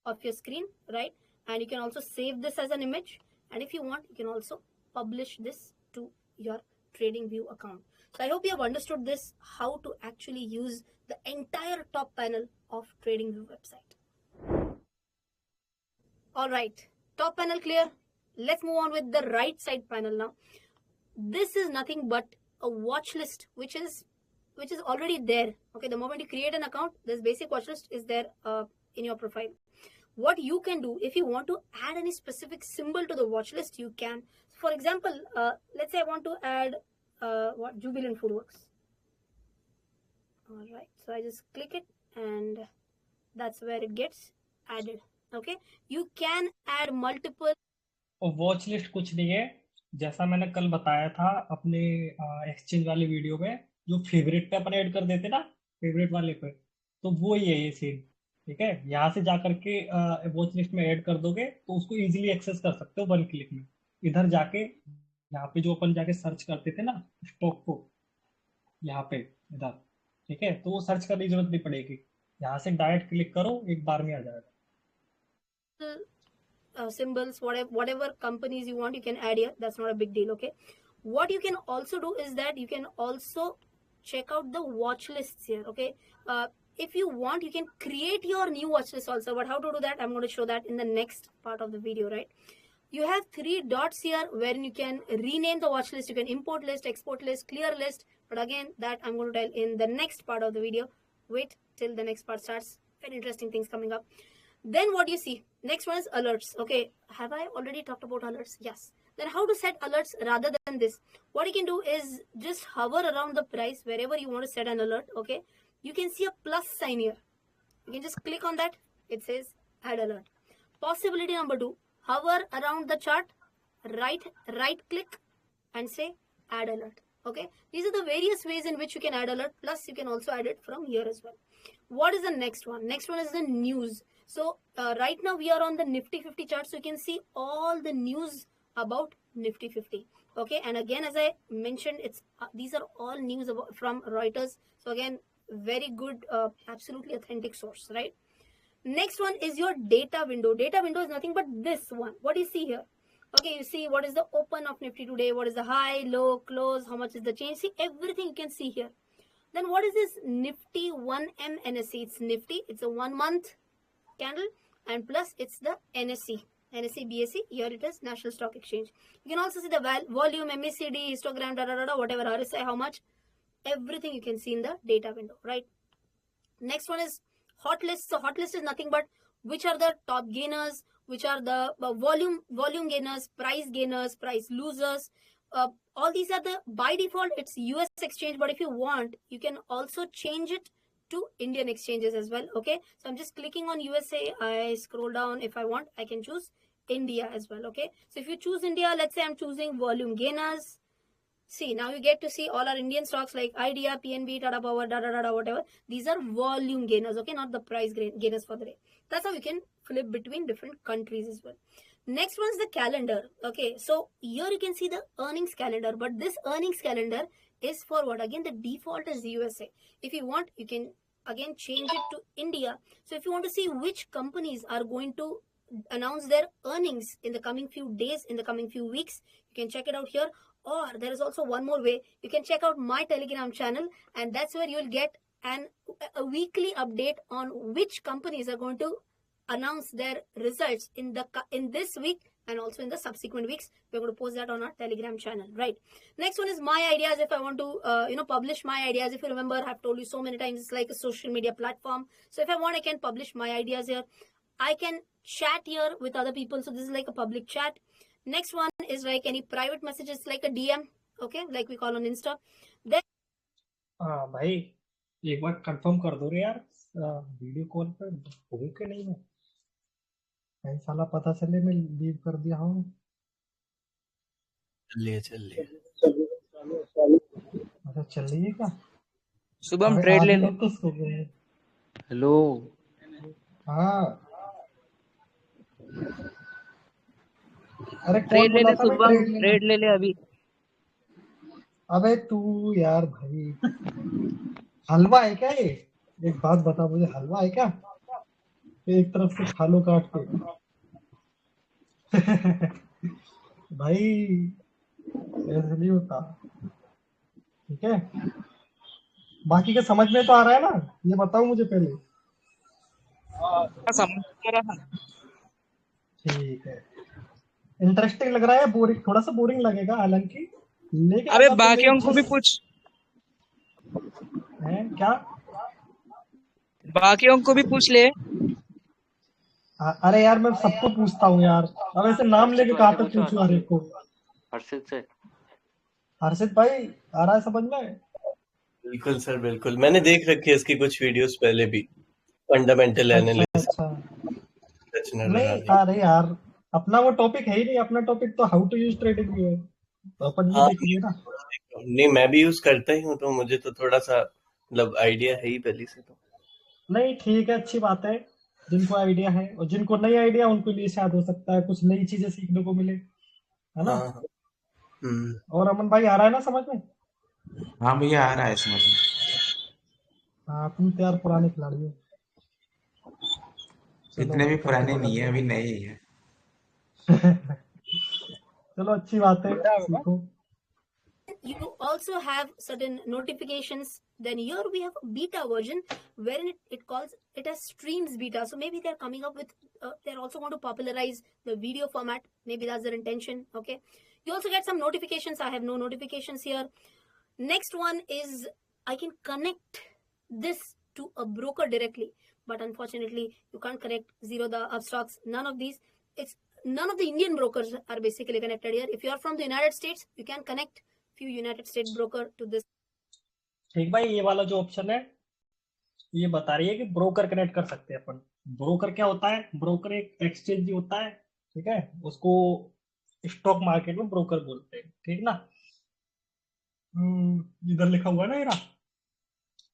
of your screen, right? And you can also save this as an image, and if you want, you can also publish this to your TradingView account. So I hope you have understood this, how to actually use the entire top panel of TradingView website. All right, top panel clear. Let's move on with the right side panel now. This is nothing but a watch list, which is already there. Okay, the moment you create an account, this basic watch list is there in your profile. What you can do, if you want to add any specific symbol to the watch list, you can. For example, let's say I want to add Jubilant Foodworks. All right, so I just click it and that's where it gets added. Okay, you can add multiple. और watch list कुछ नहीं है, जैसा मैंने कल बताया था अपने एक्सचेंज वाली वीडियो में, जो फेवरेट पे अपन ऐड कर देते ना, फेवरेट वाले पे, तो वो ही है ये सेम, ठीक है। यहाँ से जाकर के वॉच लिस्ट में ऐड कर दोगे तो उसको इजीली एक्सेस कर सकते हो 1 क्लिक में। इधर जाके यहाँ पे जो अपन जाके सर्च करते थे ना स्टॉक को, यहाँ पे इधर, ठीक है, तो वो सर्च करने की जरूरत नहीं पड़ेगी, यहाँ से डायरेक्ट क्लिक करो, एक बार में आ जाएगा। Symbols, whatever companies you want, you can add here. That's not a big deal. Okay, what you can also do is that you can also check out the watch lists here. Okay, if you want, you can create your new watch list also, but how to do that, I'm going to show that in the next part of the video, right? You have 3 dots here wherein you can rename the watch list. You can import list, export list, clear list, but again, that I'm going to tell in the next part of the video. Wait till the next part starts. Very interesting things coming up. Then what you see, next one is alerts. Okay, have I already talked about alerts? Yes. Then how to set alerts rather than this? What you can do is just hover around the price wherever you want to set an alert. Okay, you can see a plus sign here. You can just click on that. It says add alert. Possibility number 2, hover around the chart, right click and say add alert. Okay, these are the various ways in which you can add alert. Plus you can also add it from here as well. What is the next one? Next one is the news. So right now we are on the Nifty 50 chart, so you can see all the news about Nifty 50. Okay, and again, as I mentioned, it's these are all news about, from Reuters. So again, very good, absolutely authentic source, right? Next one is your data window. Data window is nothing but this one. What do you see here? Okay, you see what is the open of Nifty today, what is the high, low, close, how much is the change. See, everything you can see here. Then what is this Nifty 1M NSE? It's Nifty, it's a 1 month candle, and plus it's the NSE BSE. Here it is, National Stock Exchange. You can also see the volume, MACD, histogram, whatever RSI, how much, everything you can see in the data window, right? Next one is hot list. So hot list is nothing but which are the top gainers, which are the volume gainers, price losers. All these are the, by default it's US exchange, but if you want, you can also change it to Indian exchanges as well. Okay, so I'm just clicking on USA. I scroll down. If I want, I can choose India as well. Okay, so if you choose India, let's say I'm choosing volume gainers. See, now you get to see all our Indian stocks like IDEA, PNB, Tata Power, whatever. These are volume gainers, okay, not the price gainers for the day. That's how you can flip between different countries as well. Next one's the calendar. Okay, so here you can see the earnings calendar, but this earnings calendar is for what? Again, the default is USA. If you want, you can again change it to India. So if you want to see which companies are going to announce their earnings in the coming few days, in the coming few weeks, you can check it out here. Or there is also one more way. You can check out my Telegram channel, and that's where you'll get a weekly update on which companies are going to announce their results in this week and also in the subsequent weeks. We're going to post that on our Telegram channel, right? Next one is my ideas. If I want to publish my ideas, if you remember, I've told you so many times, it's like a social media platform. So if I want, I can publish my ideas here. I can chat here with other people, so this is like a public chat. Next one is like any private messages, like a DM, okay, like we call on Insta. Then भाई एक बार confirm कर दो रे यार, video call पे हो कि नहीं है, कहीं साला पता चले मैं लीव कर दिया हूँ। चल लिए अच्छा चल रही है क्या? शुभम अबे ट्रेड ले आधे ले। लोग तो सो गए हैं। हेलो। हाँ अरे कौन ट्रेड ले बोला ले था भाई शुभम, ट्रेड लेना? ट्रेड ले ले अभी। अबे तू यार भाई, हलवा है क्या ये? एक बात बता मुझे, हलवा है क्या? एक तरफ से खा लो काट के। भाई ऐसे नहीं होता, ठीक है? बाकी के समझ में तो आ रहा है ना, ये बताओ मुझे पहले। समझ आ रहा है। ठीक है, इंटरेस्टिंग लग रहा है, बोरिंग थोड़ा सा बोरिंग लगेगा हालांकि, लेकिन अबे अगर तुम बाकियों एक को भी चीज पूछ, है क्या? बाकियों को भी पूछ ले। अरे यार मैं सबको पूछता हूँ यार, अब ऐसे नाम लेके कहाँ तक पूछूं हर एक को? हर्षित से। हर्षित भाई आ रहा है समझ में? बिल्कुल सर बिल्कुल, मैंने देख रखी है इसकी कुछ वीडियोस पहले भी, फंडामेंटल अच्छा एनालिसिस अच्छा, रचना नहीं लगा अरे यार अपना वो टॉपिक है ही नहीं, अपना टॉपिक तो how to use TradingView है, तो अपन ये हाँ देखेंगे ना। नहीं, मैं भी यूज करता ही हूँ तो मुझे तो थोड़ा सा मतलब आइडिया है ही पहले से तो। नहीं ठीक है, अच्छी बात है, जिनको आइडिया है, और जिनको नहीं आइडिया उनको लिए शायद हो सकता है कुछ नई चीजें सीखने को मिले, है ना? हाँ और अमन भाई आ रहा है ना समझ में? हाँ भैया आ रहा है समझ में। हाँ तुम तो यार पुराने खिलाड़ी हो। चलो इतने भी भाई, पुराने करते नहीं है, अभी करते। नए ही है। चलो अच्छी बात है, सीखो। you also have certain notifications. Then here we have a beta version wherein it calls it as streams beta. So maybe they're coming up with they're also going to popularize the video format. Maybe that's their intention. Okay, you also get some notifications. I have no notifications here. Next one is I can connect this to a broker directly, but unfortunately you can't connect Zerodha, Upstocks, none of these. It's none of the Indian brokers are basically connected here. If you are from the United States, you can connect few United States broker to this. ठीक भाई, ये वाला जो option है ये बता रही है कि ब्रोकर कनेक्ट कर सकते हैं अपन। ब्रोकर क्या होता है? ब्रोकर एक एक्सचेंज होता है, ठीक है, उसको स्टॉक मार्केट में ब्रोकर बोलते हैं, ठीक ना? इधर लिखा हुआ है ना येरा,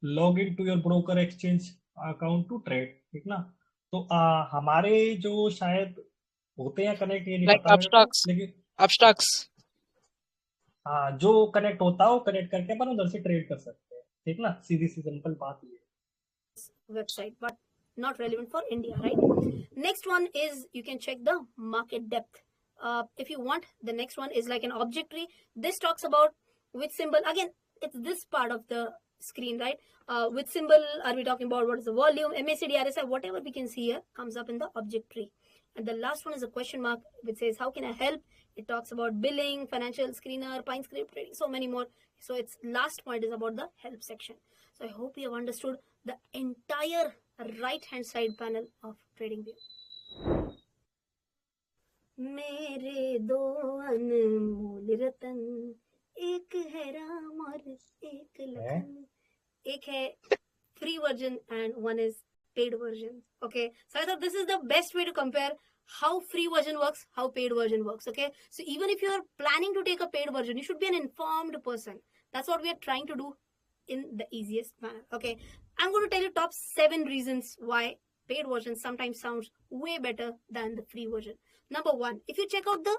log in to your broker exchange account to trade, ठीक ना? तो हमारे जो शायद होते हैं कनेक्ट, ये नहीं लाइक पता मेरे को, अपस्टॉक्स, लेकिन अपस्टॉक्स। हाँ जो कनेक्ट होता है वो कनेक्ट करके अपन उधर से ट्रेड कर सकते हैं, ठीक ना? सीधी सी सिंपल बात ये website, but not relevant for India, right? Next one is you can check the market depth. If you want, the next one is like an object tree. This talks about which symbol. Again, it's this part of the screen, right? Which symbol are we talking about? What is the volume? MACD, RSI, whatever we can see here comes up in the object tree. And the last one is a question mark which says, how can I help? It talks about billing, financial screener, Pine script trading, so many more. So its last point is about the help section. So I hope you have understood the entire right hand side panel of TradingView. मेरे दो अनमोल रतन, एक है राम और एक लखन. एक है free version and one is paid version. Okay, so I thought this is the best way to compare how free version works, how paid version works. Okay, so even if you are planning to take a paid version, you should be an informed person. That's what we are trying to do in the easiest manner. Okay, I'm going to tell you top 7 reasons why paid version sometimes sounds way better than the free version. Number one, if you check out the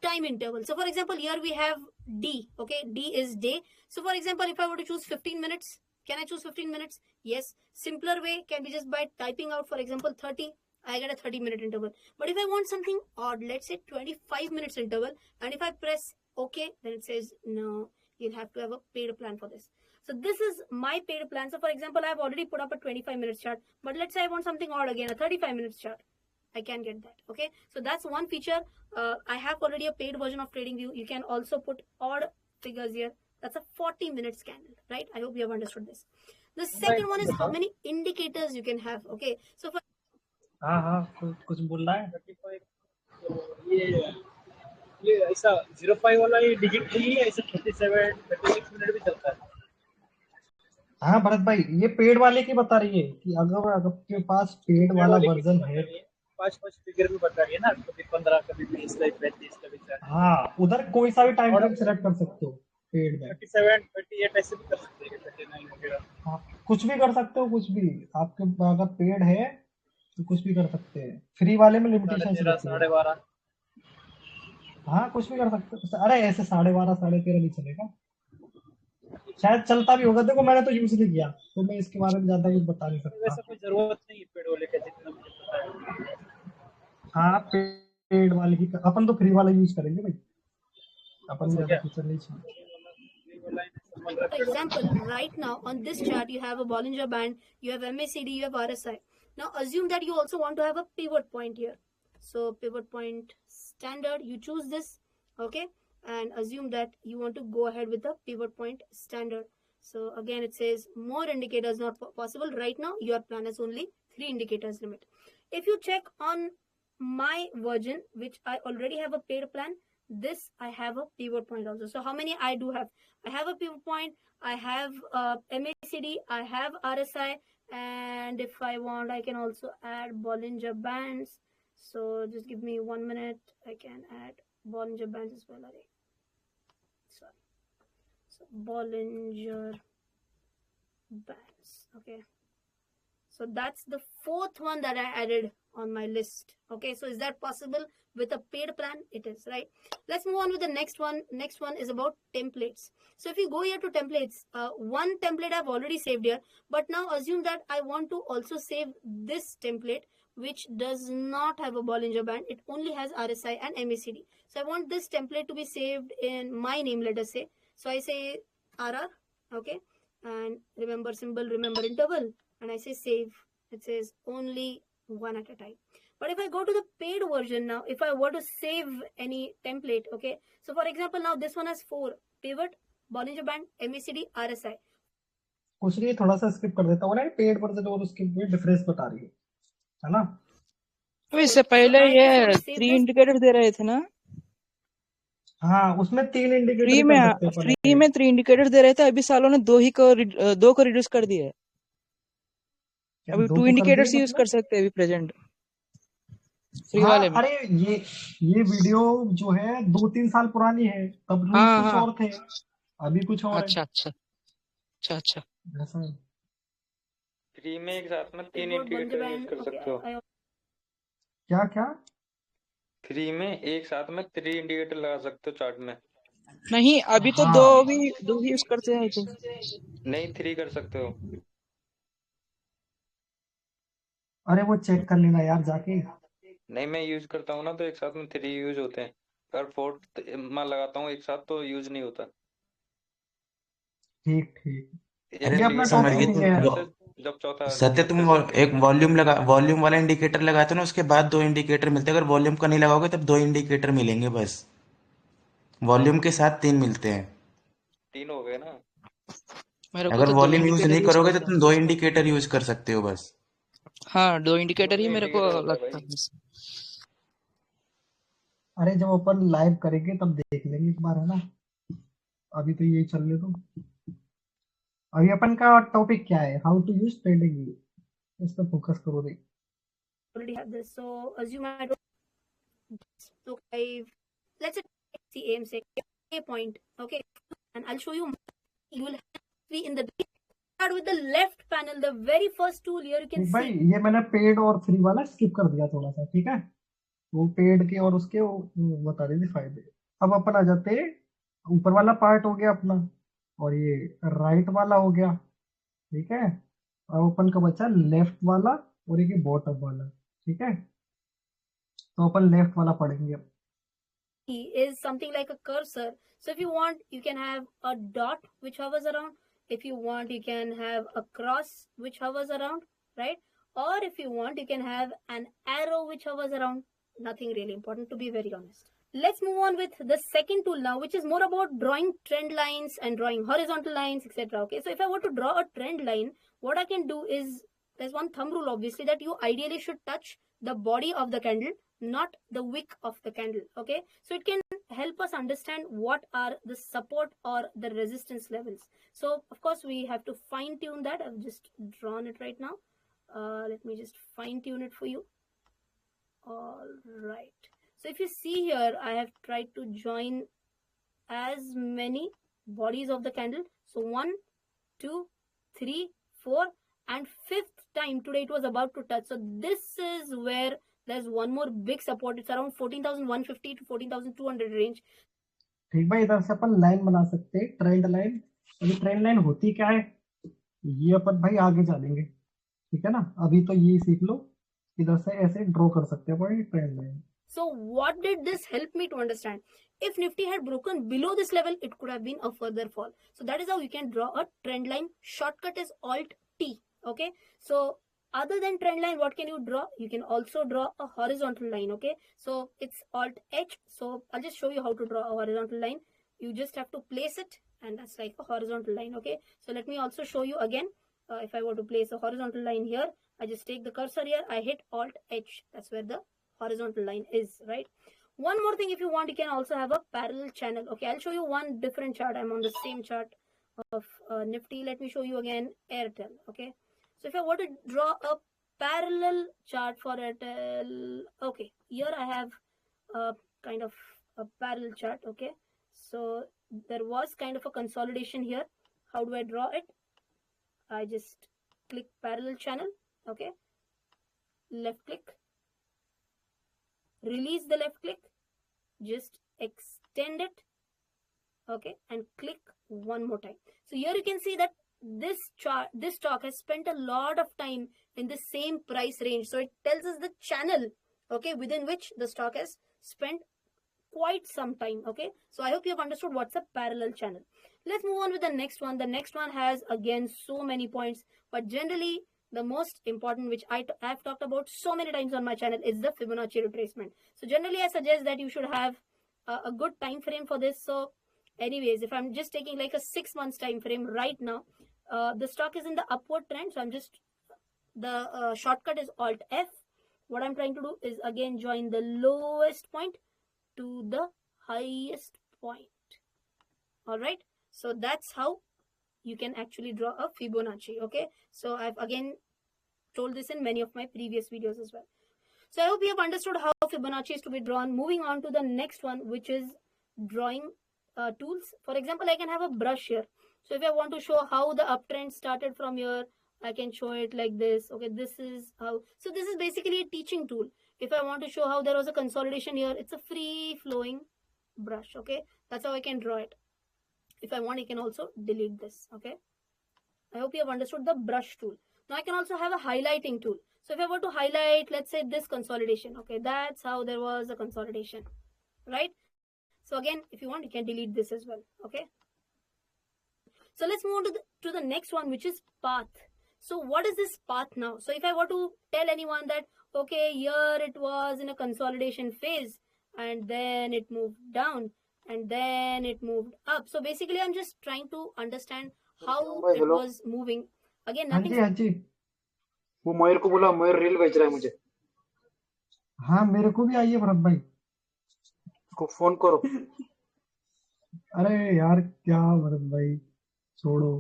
time interval. So for example, here we have D. Okay, D is day. So for example, if I were to choose 15 minutes, can I choose 15 minutes? Yes. Simpler way can be just by typing out, for example, 30. I get a 30-minute interval. But if I want something odd, let's say 25 minutes interval, and if I press OK, then it says no, you'll have to have a paid plan for this. So this is my paid plan. So for example, I've already put up a 25 minutes chart, but let's say I want something odd again, a 35 minutes chart. I can get that. Okay, so that's one feature. I have already a paid version of TradingView. You can also put odd figures here. That's a 40 minutes candle, right? I hope you have understood this. The second one is how many indicators you can have. Okay, so for हाँ कुछ बोल रहा है 35 ये ऐसा 05 वाला ये digit नहीं है, ऐसा 37 36 मिनट भी चलता है। हाँ भरत भाई, ये पेड वाले की बता रही है कि अगर आपके पास पेड वाला वर्जन है 5 फिगर में बता रही है ना, कभी 15 कभी 20 कभी 35 कभी 40। हाँ, उधर कोई सा भी टाइम फ्रेम सेलेक्ट कर सकते हो पेड में। 37 38 ऐसे भी कर सकते हैं, 39 वगैरह। हाँ, कुछ भी कर सकते हो, कुछ भी। आपके अगर पेड है तो कुछ भी कर सकते हैं। फ्री वाले में लिमिटेशन है। 12:30 हाँ, कुछ भी कर सकते हो। अरे ऐसे 12:30 13:30 नहीं चलेगा, शायद चलता भी होगा। देखो मैंने तो यूज नहीं किया, तो मैं इसके बारे में ज्यादा कुछ बता नहीं सकता। वैसे कोई जरूरत नहीं है पेड वाले का, जितना मुझे पता है। हाँ, पेड वाले की अपन तो फ्री वाला यूज करेंगे भाई, अपन ज्यादा फीचर नहीं चाहिए। For example, right now on this chart, you have a Bollinger Band, you have MACD, you have RSI. Now assume that you also want to have a pivot point here. So pivot point standard, you choose this, okay, and assume that you want to go ahead with the pivot point standard. So again, it says more indicators not possible right now. Your plan is only 3 indicators limit. If you check on my version, which I already have a paid plan, this I have a pivot point also. So how many I do have? I have a pivot point, I have MACD, I have RSI, and if I want, I can also add Bollinger Bands. So just give me 1 minute. I can add Bollinger Bands as well. Sorry. So Bollinger Bands. Okay. So that's the 4th one that I added on my list. Okay, so is that possible with a paid plan? It is, right? Let's move on with the next one. Next one is about templates. So if you go here to templates, one template I've already saved here, but now assume that I want to also save this template, which does not have a Bollinger Band. It only has RSI and MACD. So I want this template to be saved in my name, let us say. So I say RR, okay, and remember symbol, remember interval, and I say save. It says only one at a time. But if I go to the paid version now, if I were to save any template, okay, so for example, now this one has 4: pivot, Bollinger Band, MACD, RSI. कुछ नहीं, थोड़ा सा skip कर देता हूँ ना, paid version और उसके डिफरेंस बता रही है ना। तो इससे पहले ये 3 इंडिकेटर दे रहे थे ना। हाँ, उसमें 3 इंडिकेटर फ्री में 3 इंडिकेटर दे रहे थे, अभी सालों ने 2 को रिड्यूस कर दिया है। अभी 2 इंडिकेटर्स यूज कर सकते हैं अभी प्रेजेंट फ्री वाले में। अरे ये वीडियो जो है 2-3 साल पुरानी है, तब रूल्स कुछ और थे, अभी कुछ और अच्छा अच्छा अच्छा अच्छा। फ्री में एक साथ में 3 इंडिकेटर यूज कर सकते हो। क्या क्या? फ्री में एक साथ में 3 इंडिकेटर लगा सकते हो चार्ट में। नहीं, अभी तो 2 यूज करते हैं तो नहीं, 3 कर सकते हो। अरे वो चेक कर लेना यार जाके। नहीं, मैं यूज करता हूँ ना, तो एक साथ में 3 यूज होते हैं। अगर 4th मैं लगाता हूँ एक साथ तो यूज नहीं होता। ठीक ये अपना टॉपिक नहीं है। जब चौथा सत्य, तुम एक वॉल्यूम वाला इंडिकेटर लगाते हो ना, उसके बाद 2 इंडिकेटर मिलते हैं। अगर वॉल्यूम का नहीं लगाओगे तब 2 इंडिकेटर मिलेंगे बस। वॉल्यूम के साथ 3 मिलते हैं। 3 हो गए ना। अगर वॉल्यूम यूज नहीं करोगे तो तुम 2 इंडिकेटर यूज कर सकते हो बस। हाँ, 2 इंडिकेटर ही मेरे को लगता है। अरे जब अपन लाइव करेंगे तब देख लेंगे एक बार, है ना। अभी तो यही चल रहे। तो अभी अपन का टॉपिक क्या है? हाउ टू यूज ट्रेडिंग, इस पर फोकस करो रे। Already have this. So assume I don't. So let's see AMC A point, okay, and I'll show you. You will have 3 in the day start with the left panel, the very first tool here you can ठीक भाई, see. ये मैंने paid और free वाला skip कर दिया थोड़ा सा, ठीक है। वो पेड के और उसके वो बता रही थी फायदे। अब अपन आ जाते हैं, ऊपर वाला पार्ट हो गया अपना, और ये राइट वाला हो गया, ठीक है। अब अपन का बचा लेफ्ट वाला और ये बॉटम वाला, ठीक है। तो अपन लेफ्ट वाला पढ़ेंगे अब। Is something like a cursor. So if you want, you can have a dot which hovers around. If you want, you can have a cross which hovers around, right? Or if you want, you can have an arrow which hovers around. Nothing really important, to be very honest. Let's move on with the second tool now, which is more about drawing trend lines and drawing horizontal lines, etc. Okay, so if I want to draw a trend line, what I can do is, there's one thumb rule obviously, that you ideally should touch the body of the candle, not the wick of the candle. Okay, so it can help us understand what are the support or the resistance levels. So of course we have to fine tune that. I've just drawn it right now. Let me just fine tune it for you. All right, so if you see here, I have tried to join as many bodies of the candle. So 1, 2, 3, 4, and 5th time today it was about to touch. So this is where there's one more big support. It's around 14,150 to 14,200 range. ठीक भाई, इधर से अपन line बना सकते हैं, trend line. अभी trend line होती क्या है ये अपन भाई आगे जानेंगे, ठीक है ना। अभी तो ये सीख लो, इधर से ऐसे ड्रॉ कर सकते हैं भाई trend line. So what did this help me to understand? If Nifty had broken below this level, it could have been a further fall. So that is how you can draw a trend line. Shortcut is Alt T. Okay. So other than trend line, what can you draw? You can also draw a horizontal line. Okay. So it's Alt H. So I'll just show you how to draw a horizontal line. You just have to place it, and that's like a horizontal line. Okay. So let me also show you again. If I were to place a horizontal line here, I just take the cursor here, I hit Alt H. That's where the horizontal line is, right? One more thing, if you want, you can also have a parallel channel. Okay, I'll show you one different chart. I'm on the same chart of Nifty. Let me show you again Airtel. Okay, so if I want to draw a parallel chart for Airtel, okay, here I have a kind of a parallel chart. Okay, so there was kind of a consolidation here. How do I draw it? I just click parallel channel. Okay, left click, release the left click, just extend it, okay, and click one more time. So here you can see that this stock has spent a lot of time in the same price range. So it tells us the channel, okay, within which the stock has spent quite some time. Okay, so I hope you have understood what's a parallel channel. Let's move on with the next one. The next one has again so many points, but generally the most important, which I have talked about so many times on my channel, is the Fibonacci retracement. So generally I suggest that you should have a good time frame for this. So anyways, if I'm just taking like a 6 months time frame right now, the stock is in the upward trend. So I'm just, the shortcut is Alt F. What I'm trying to do is again join the lowest point to the highest point. All right, so that's how you can actually draw a Fibonacci. Okay, so I've again told this in many of my previous videos as well. So I hope you have understood how Fibonacci is to be drawn. Moving on to the next one, which is drawing tools. For example, I can have a brush here. So if I want to show how the uptrend started from here, I can show it like this. Okay, this is how. So this is basically a teaching tool. If I want to show how there was a consolidation here, it's a free flowing brush. Okay, that's how I can draw it. If I want, I can also delete this. Okay, I hope you have understood the brush tool. Now I can also have a highlighting tool. So if I were to highlight, let's say this consolidation, okay, that's how there was a consolidation, right? So again, if you want, you can delete this as well. Okay, so let's move on to the next one, which is path. So what is this path now? So if I were to tell anyone that, okay, here it was in a consolidation phase, and then it moved down, and then it moved up. So basically I'm just trying to understand how it was moving. Again, nothing. हाँ जी, वो मयूर को बोला, मयूर reel भेज रहा है मुझे। हाँ, मेरे को भी आई है भरत भाई। उसको फोन करो। अरे यार क्या भरत भाई, छोड़ो,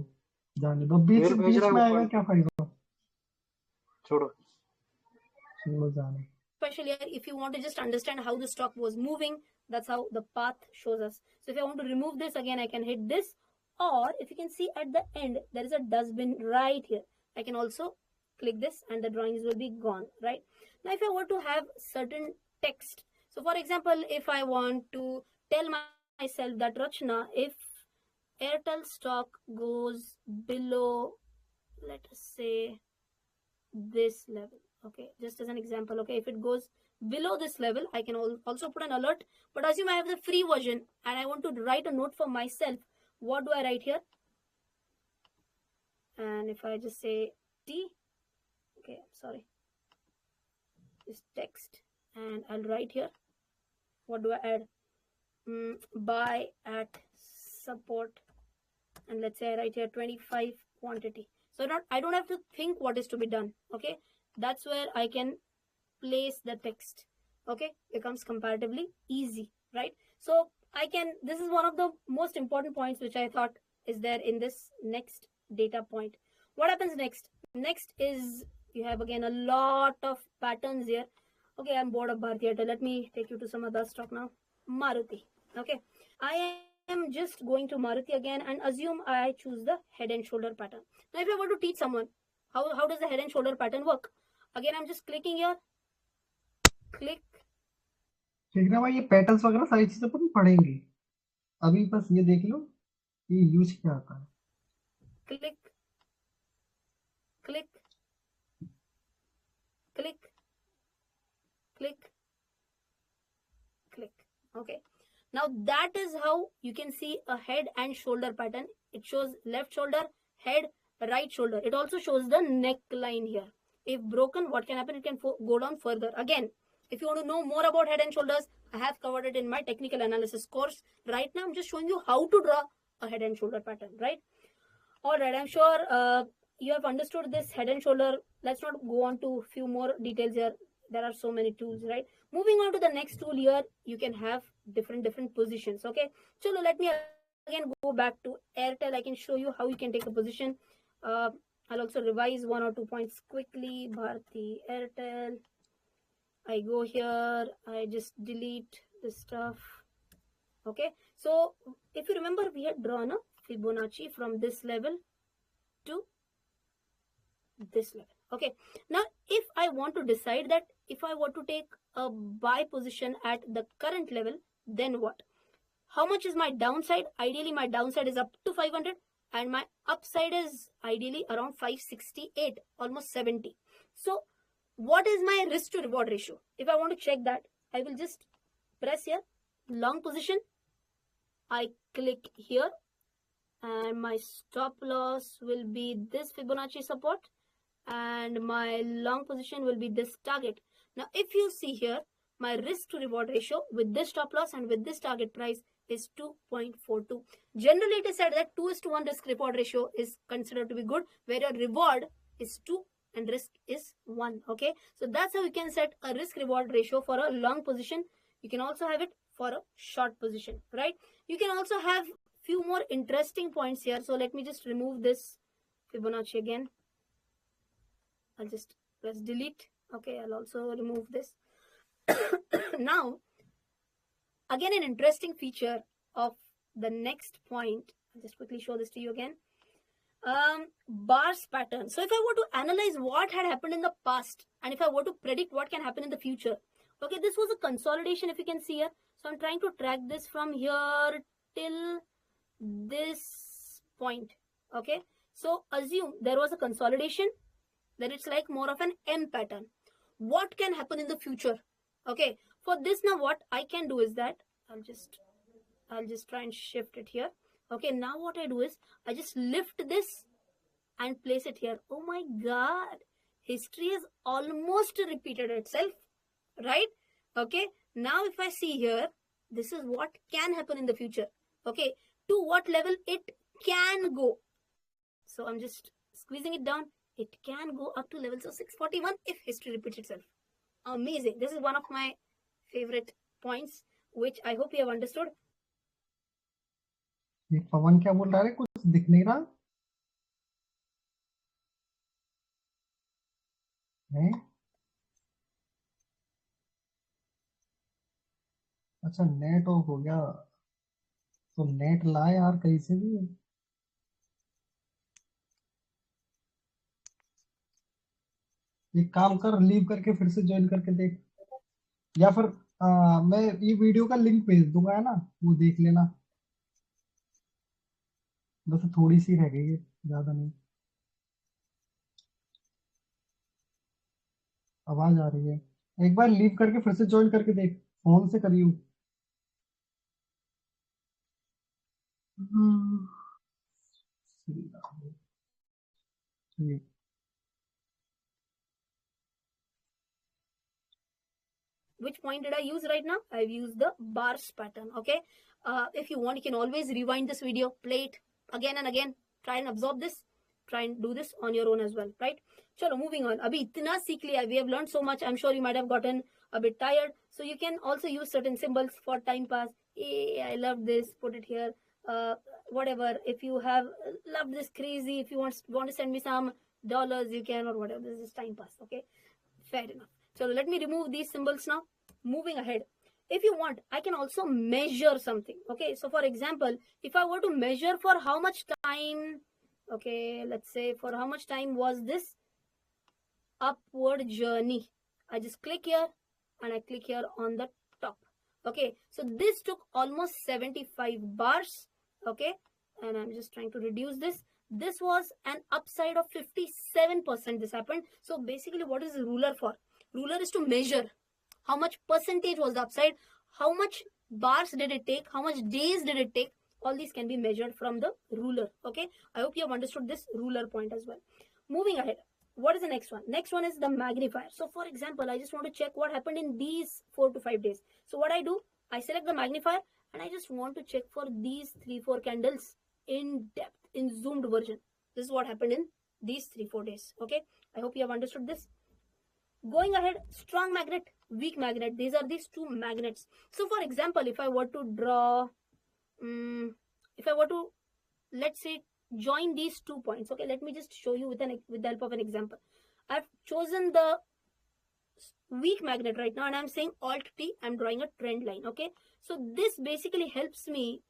जाने दो। बीच में आएगा क्या फायदा, छोड़ो जाने। Especially if you want to just understand how the stock was moving, that's how the path shows us. So if I want to remove this, again I can hit this, or if you can see at the end there is a dustbin right here, I can also click this and the drawings will be gone, right? Now if I were to have certain text, so for example, if I want to tell myself that Rachna, if Airtel stock goes below, let us say this level, okay, just as an example, okay, if it goes below this level, I can also put an alert. But assume I have the free version and I want to write a note for myself. What do I write here? And if I just say T, okay, sorry, this text, and I'll write here, what do I add? Buy at support, and let's say I write here 25 quantity. So I don't have to think what is to be done, okay? That's where I can place the text, okay? Becomes comparatively easy, right? So this is one of the most important points which I thought is there in this next data point. What happens next? Next is you have again a lot of patterns here. Okay, I'm bored of Bharti Airtel. Let me take you to some other stock now. Maruti. Okay, I am just going to Maruti again and assume I choose the head and shoulder pattern. Now if I were to teach someone how does the head and shoulder pattern work, again I'm just clicking here, click. ठीक है भाई, ये patterns वगैरह सारी चीजें अपन पढ़ेंगे, अभी बस ये देख लो ये यूज क्या आता है. Click, click, click, click, click. Okay, now that is how you can see a head and shoulder pattern. It shows left shoulder, head, right shoulder. It also shows the neckline here. If broken, what can happen? It can go down further. Again, if you want to know more about head and shoulders, I have covered it in my technical analysis course. Right now I'm just showing you how to draw a head and shoulder pattern, right? All right, I'm sure you have understood this head and shoulder. Let's not go on to few more details here. There are so many tools, right? Moving on to the next tool here, you can have different positions, okay? So let me again go back to Airtel. I can show you how you can take a position. I'll also revise 1 or 2 points quickly. Bharti Airtel. I go here, I just delete this stuff. Okay, so if you remember, we had drawn a Fibonacci from this level to this level. Okay, now if I want to decide that if I were to take a buy position at the current level, then what? How much is my downside? Ideally my downside is up to 500 and my upside is ideally around 568, almost 70. So what is my risk to reward ratio? If I want to check that, I will just press here, long position. I click here and my stop loss will be this Fibonacci support and my long position will be this target. Now if you see here, my risk to reward ratio with this stop loss and with this target price is 2.42. Generally it is said that 2:1 risk reward ratio is considered to be good, where your reward is 2 and risk is 1. Okay, so that's how you can set a risk reward ratio for a long position. You can also have it for a short position, right? You can also have few more interesting points here. So let me just remove this Fibonacci again. I'll just press delete. Okay, I'll also remove this. Now again, an interesting feature of the next point, I'll just quickly show this to you again. Bars pattern. So if I were to analyze what had happened in the past and if I were to predict what can happen in the future, okay, this was a consolidation, if you can see here. So I'm trying to track this from here till this point. Okay, so assume there was a consolidation, then it's like more of an M pattern. What can happen in the future? Okay, for this now what I can do is that I'll just try and shift it here. Okay, now what I do is I just lift this and place it here. Oh my god, history has almost repeated itself, right? Okay, now if I see here, this is what can happen in the future. Okay, to what level it can go. So I'm just squeezing it down. It can go up to levels of 641 if history repeats itself. Amazing. This is one of my favorite points, which I hope you have understood. ये पवन क्या बोल रहा है, कुछ दिख नहीं रहा है? अच्छा, नेट ऑफ हो गया, तो नेट ला यार कहीं से भी. एक काम कर, लीव करके फिर से ज्वाइन करके देख, या फिर मैं ये वीडियो का लिंक भेज दूंगा, है ना, वो देख लेना। बस थोड़ी सी रह गई है, ज्यादा नहीं। आवाज आ रही है, एक बार लीव करके फिर से ज्वाइन करके देख, फोन से करियो। ठीक। Which point did I use right now? I've used the bars pattern. Okay. If you want, you can always rewind this video, play it again and again, try and absorb this, try and do this on your own as well, right? Chalo, moving on. Abhi itna seekh liya, we have learned so much. I'm sure you might have gotten a bit tired. So you can also use certain symbols for time pass. Hey, I love this, put it here. Whatever. If you have loved this crazy, if you want to send me some dollars, you can, or whatever. This is time pass. Okay. Fair enough. So let me remove these symbols now. Moving ahead. If you want, I can also measure something. Okay. So for example, if I were to measure for how much time, okay, let's say for how much time was this upward journey. I just click here and I click here on the top. Okay. So this took almost 75 bars. Okay. And I'm just trying to reduce this. This was an upside of 57%. This happened. So basically, what is the ruler for? Ruler is to measure how much percentage was the upside, how much bars did it take, how much days did it take. All these can be measured from the ruler. Okay. I hope you have understood this ruler point as well. Moving ahead. What is the next one? Next one is the magnifier. So for example, I just want to check what happened in these 4 to 5 days. So what I do, I select the magnifier and I just want to check for these 3-4 candles in depth, in zoomed version. This is what happened in these 3-4 days. Okay. I hope you have understood this. Going ahead, strong magnet, weak magnet. These are these two magnets. So for example, if I were to draw, let's say, join these 2 points. Okay, let me just show you with the help of an example. I've chosen the weak magnet right now and I'm saying Alt T. I'm drawing a trend line. Okay, so this basically helps me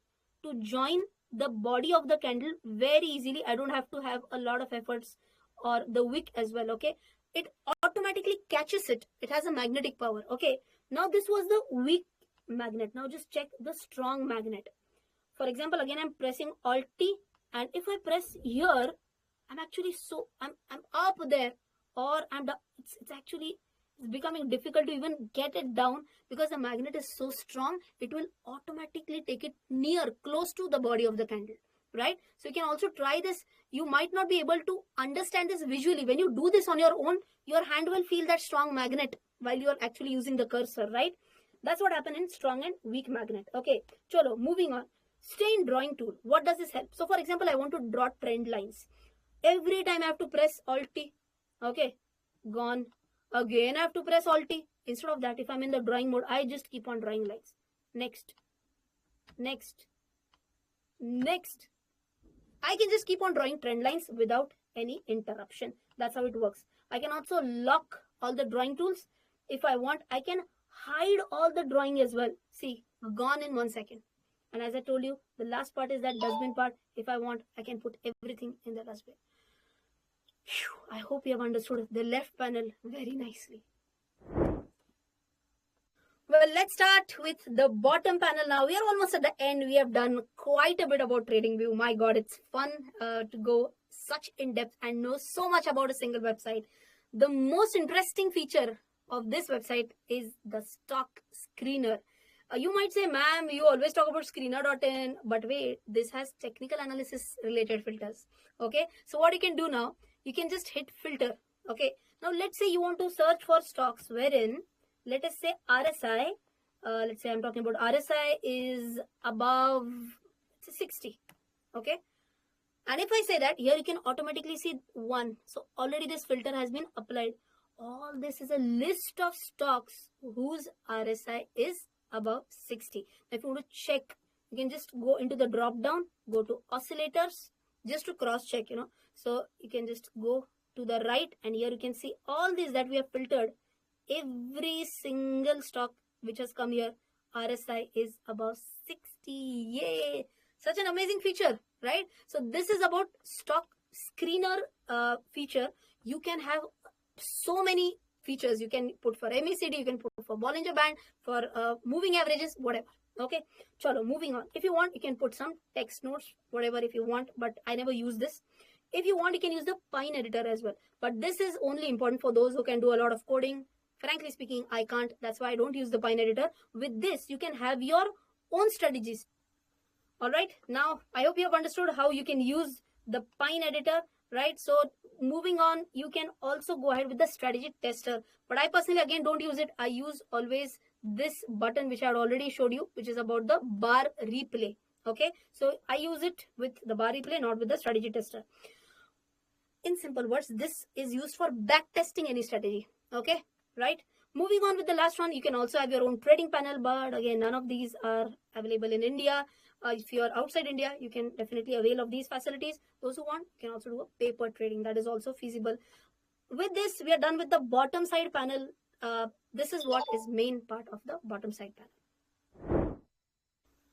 to join the body of the candle very easily. I don't have to have a lot of efforts, or the wick as well. Okay, it automatically catches it. It has a magnetic power. Okay, now this was the weak magnet. Now just check the strong magnet. For example, again I'm pressing Alt T, and if I press here, I'm actually I'm up there, or I'm down. It's actually becoming difficult to even get it down because the magnet is so strong. It will automatically take it close to the body of the candle, right? So you can also try this. You might not be able to understand this visually. When you do this on your own, your hand will feel that strong magnet while you are actually using the cursor, right? That's what happened in strong and weak magnet. Okay, chalo, moving on. Stay in drawing tool. What does this help? So for example, I want to draw trend lines. Every time I have to press Alt T. Okay, gone. Again I have to press Alt T. Instead of that, if I'm in the drawing mode, I just keep on drawing lines. Next. Next. Next. I can just keep on drawing trend lines without any interruption. That's how it works. I can also lock all the drawing tools. If I want, I can hide all the drawing as well. See, gone in 1 second. And as I told you, the last part is that dustbin part. If I want, I can put everything in the dustbin. Whew, I hope you have understood the left panel very nicely. Well, let's start with the bottom panel now. We are almost at the end. We have done quite a bit about TradingView. My God, it's fun to go such in depth and know so much about a single website. The most interesting feature of this website is the stock screener. You might say, ma'am, you always talk about screener.in, but wait, this has technical analysis related filters. Okay, so what you can do now, you can just hit filter. Okay, now let's say you want to search for stocks wherein, let us say RSI, let's say I'm talking about RSI is above 60. Okay, and if I say that, here you can automatically see 1. So already this filter has been applied. All this is a list of stocks whose RSI is above 60. If you want to check, you can just go into the drop down, go to oscillators, just to cross check, so you can just go to the right, and here you can see all these that we have filtered. Every single stock which has come here, RSI is above 60. Yay! Such an amazing feature, right? So this is about stock screener feature. You can have so many features. You can put for MACD, you can put for Bollinger Band, for moving averages, whatever. Okay, chalo, moving on. If you want, you can put some text notes, whatever if you want, but I never use this. If you want, you can use the Pine editor as well, but this is only important for those who can do a lot of coding. Frankly speaking, I can't. That's why I don't use the Pine editor. With this, you can have your own strategies. All right, now I hope you have understood how you can use the Pine editor, right? So moving on, you can also go ahead with the strategy tester, but I personally again don't use it. I use always this button which I had already showed you, which is about the bar replay. Okay, so I use it with the bar replay, not with the strategy tester. In simple words, this is used for back testing any strategy. Okay, right? Moving on with the last one, you can also have your own trading panel, but again, none of these are available in India. If you are outside India, you can definitely avail of these facilities. Those who want, you can also do a paper trading. That is also feasible. With this, we are done with the bottom side panel. This is what is main part of the bottom side panel.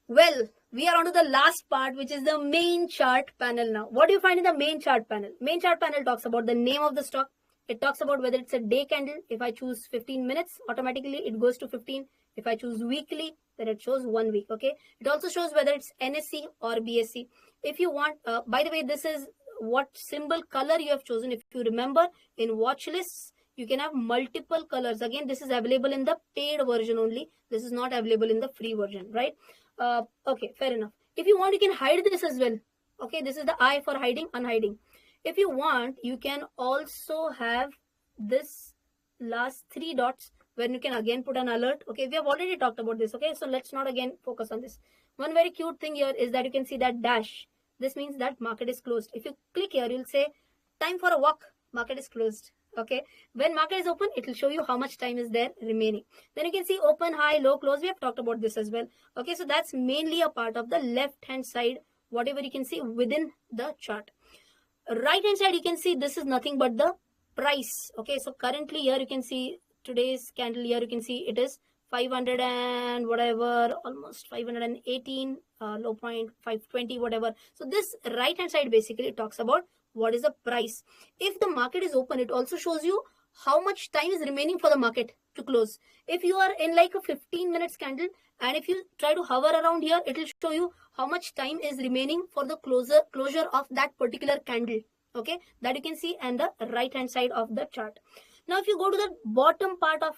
Well, we are on to the last part, which is the main chart panel now. What do you find in the main chart panel? Main chart panel talks about the name of the stock. It talks about whether it's a day candle. If I choose 15 minutes, automatically it goes to 15. If I choose weekly, then it shows 1 week. Okay. It also shows whether it's NSE or BSE. If you want, by the way, this is what symbol color you have chosen. If you remember, in watch lists, you can have multiple colors. Again, this is available in the paid version only. This is not available in the free version, right? Okay, fair enough. If you want, you can hide this as well. Okay, this is the I for hiding, unhiding. If you want, you can also have this last 3 dots where you can again put an alert. Okay, we have already talked about this. Okay, so let's not again focus on this. One very cute thing here is that you can see that dash. This means that market is closed. If you click here, you'll say time for a walk, market is closed. Okay, when market is open, it will show you how much time is there remaining. Then you can see open, high, low, close. We have talked about this as well. Okay, so that's mainly a part of the left hand side, whatever you can see within the chart. Right hand side, you can see this is nothing but the price. Okay, so currently here you can see today's candle here, you can see it is 500 and whatever, almost 518, low point 520, whatever. So this right hand side basically talks about what is the price. If the market is open, it also shows you how much time is remaining for the market to close. If you are in like a 15 minutes candle, and if you try to hover around here, it will show you how much time is remaining for the closure of that particular candle. Okay, that you can see on the right hand side of the chart. Now, if you go to the bottom part of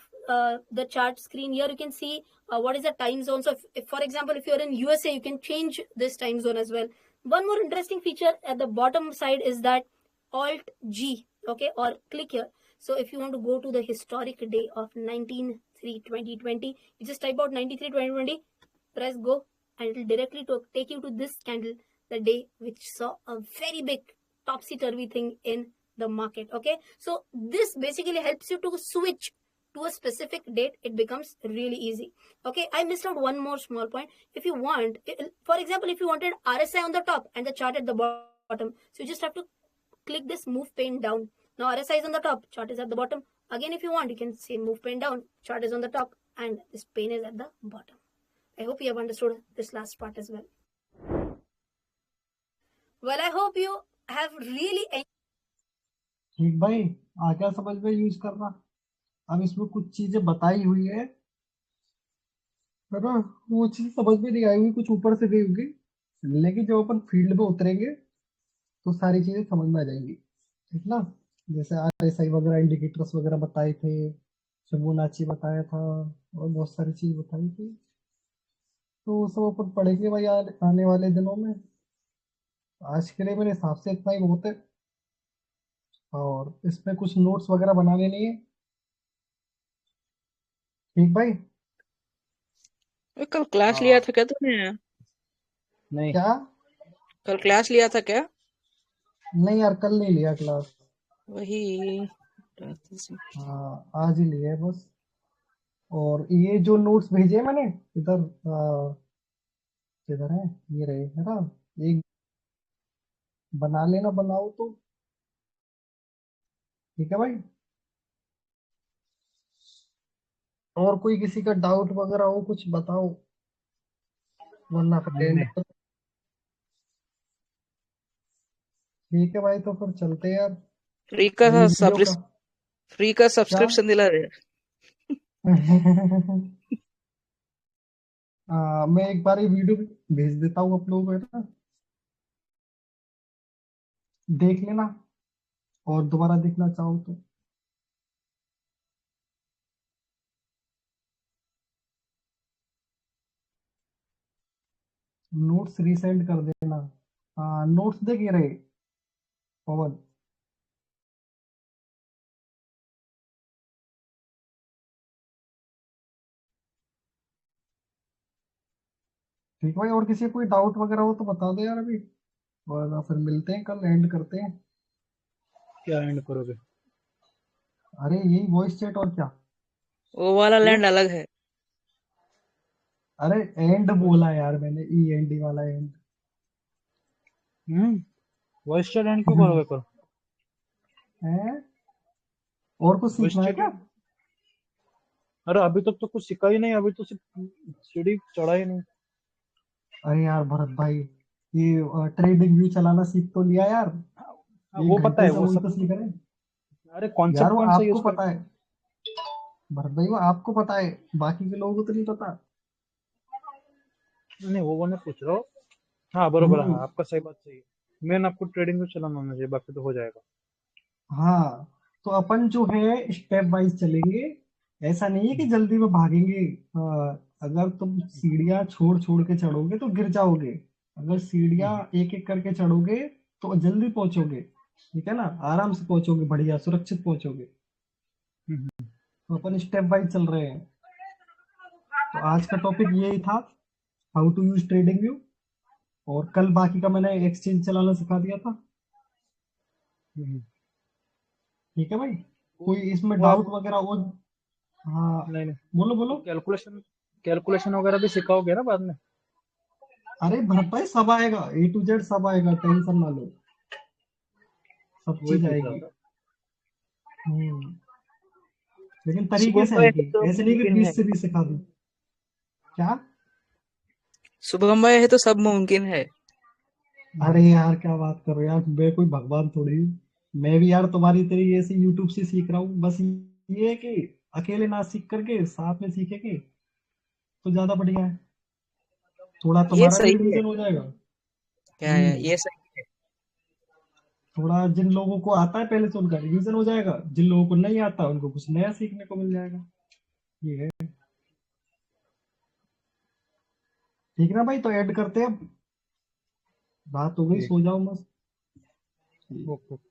the chart screen here, you can see what is the time zone. So if, for example, if you're in USA, you can change this time zone as well. One more interesting feature at the bottom side is that Alt G, okay, or click here. So if you want to go to the historic day of 19/3/2020, you just type out 19/3/2020, press go, and it will directly take you to this candle, the day which saw a very big topsy-turvy thing in the market. Okay, so this basically helps you to switch to a specific date. It becomes really easy. Okay, I missed out one more small point. If you want, for example, if you wanted RSI on the top and the chart at the bottom, so you just have to click this move pane down. Now RSI is on the top, chart is at the bottom. Again, if you want, you can say move pane down, chart is on the top, and this pane is at the bottom. I hope you have understood this last part as well. Well, I hope you have really ठीक भाई, आ क्या समझ में use करना। अब इसमें कुछ चीजें बताई हुई है ना, वो चीज समझ में नहीं आई हुई, कुछ ऊपर से गई होगी, लेकिन जब अपन फील्ड में उतरेंगे तो सारी चीजें समझ में आ जाएंगी, ठीक ना। जैसे RSI वगैरह, इंडिकेटर्स वगैरह बताए थे, फिबोनाची बताया था, और बहुत सारी चीज बताई थी, तो वो सब अपन पढ़ेंगे भाई आने वाले दिनों में। आज के लिए मेरे हिसाब से इतना ही बहुत है, और इसमें कुछ नोट्स वगैरह बनाने नहीं है, ठीक भाई। कल क्लास लिया था क्या तुमने? नहीं, क्या? कल क्लास लिया था क्या? नहीं यार, कल नहीं लिया क्लास। वही हाँ, आज ही लिया है बस। और ये जो नोट्स भेजे हैं मैंने इधर, किधर है, ये रहे है ना, एक बना लेना, बनाओ तो ठीक है भाई। और कोई किसी का डाउट वगैरह हो, कुछ बताओ, वरना फिर end कर। ठीक है भाई, तो फिर चलते हैं यार। फ्री का वीडियो सब का फ्री का सब्सक्रिप्शन दिला रहे। मैं एक बार ये वीडियो भेज देता हूँ आप लोगों को, ना देख लेना, और दोबारा देखना चाहो तो। नोट्स रीसेंड कर देना। हाँ, नोट्स देख ये रहे पवन। ठीक भाई, और किसी को कोई डाउट वगैरह हो तो बता दो यार अभी, और फिर मिलते हैं कल, एंड करते हैं। क्या एंड करोगे? अरे यही वॉइस चैट, और क्या। वो वाला क्यों? लैंड अलग है। अरे एंड बोला यार मैंने, ई एन डी वाला एंड। वॉइस चैट एंड क्यों करोगे कल? है, और कुछ वॉइस सीखना है चैट? क्या? अरे अभी तक तो कुछ सीखा ही नहीं, अभी तो सिर्फ सीढ़ी चढ़ा ही नहीं। अरे यार भरत भाई, ये ट्रेडिंग व्यू चलाना सीख तो लिया यार, एक वो पता घंटे है, से वो वही सब। तो सीख रहे हैं। अरे यार कॉन्सेप्ट वो कौन सा आपको यूज पता करते है भरत भाई, वो आपको पता है, बाकी के लोगों को तो नहीं पता। हैं? नहीं, वो मैं पूछ रहा हूँ। हाँ बरोबर है, हम्म। आपका सही बात सही है। मेन आपको ट्रेडिंग में चलाना होना चाहिए, बाकी तो हो जाएगा। हाँ, तो अपन जो है स्टेप वाइज चलेंगे, ऐसा नहीं है कि जल्दी में भागेंगे। अगर तुम सीढ़ियाँ छोड़ छोड़ के चढ़ोगे तो गिर जाओगे, अगर सीढ़ियाँ एक एक करके चढ़ोगे तो जल्दी पहुंचोगे, ठीक है ना, आराम से पहुंचोगे, बढ़िया सुरक्षित पहुंचोगे। तो अपन स्टेप वाइज चल रहे हैं। तो आज का टॉपिक यही था, how to use TradingView, और कल बाकी का मैंने एक्सचेंज चलाना सिखा दिया था। ठीक है भाई, कोई इसमें वो आप डाउट वगैरह हो? हाँ, नहीं नहीं, बोलो वो बोलो। कैलकुलेशन कैलकुलेशन वगैरह भी सिखाओगे ना बाद में? अरे भरत भाई, सब आएगा, ए टू जेड सब आएगा, टेंशन ना लो, सब वही चीज पूछ रहा आएगी। था। हम्म। लेकिन तरीके शुभम से भाई आएगी, तो ऐसे नहीं कि मुमकिन है। 20 से 20 सिखा दूं। क्या? शुभम भाई है तो सब मुमकिन है। अरे यार क्या बात कर रहे हो यार, मैं कोई भगवान थोड़ी हूँ। मैं भी यार तुम्हारी तरीके से यूट्यूब से सीख रहा हूँ, बस ये है कि अकेले ना सीख करके साथ में सीखेंगे तो ज्यादा बढ़िया है, थोड़ा ये तुम्हारा भी सही है। रिवीजन हो जाएगा। क्या है हम्म। ये सही है। थोड़ा जिन लोगों को आता है पहले से उनका रिवीजन हो जाएगा, जिन लोगों को नहीं आता उनको कुछ नया सीखने को मिल जाएगा। ये है। ठीक है ना भाई, तो ऐड करते हैं अब, बात हो गई, ठीक सो है। जाओ मस्त। ओके।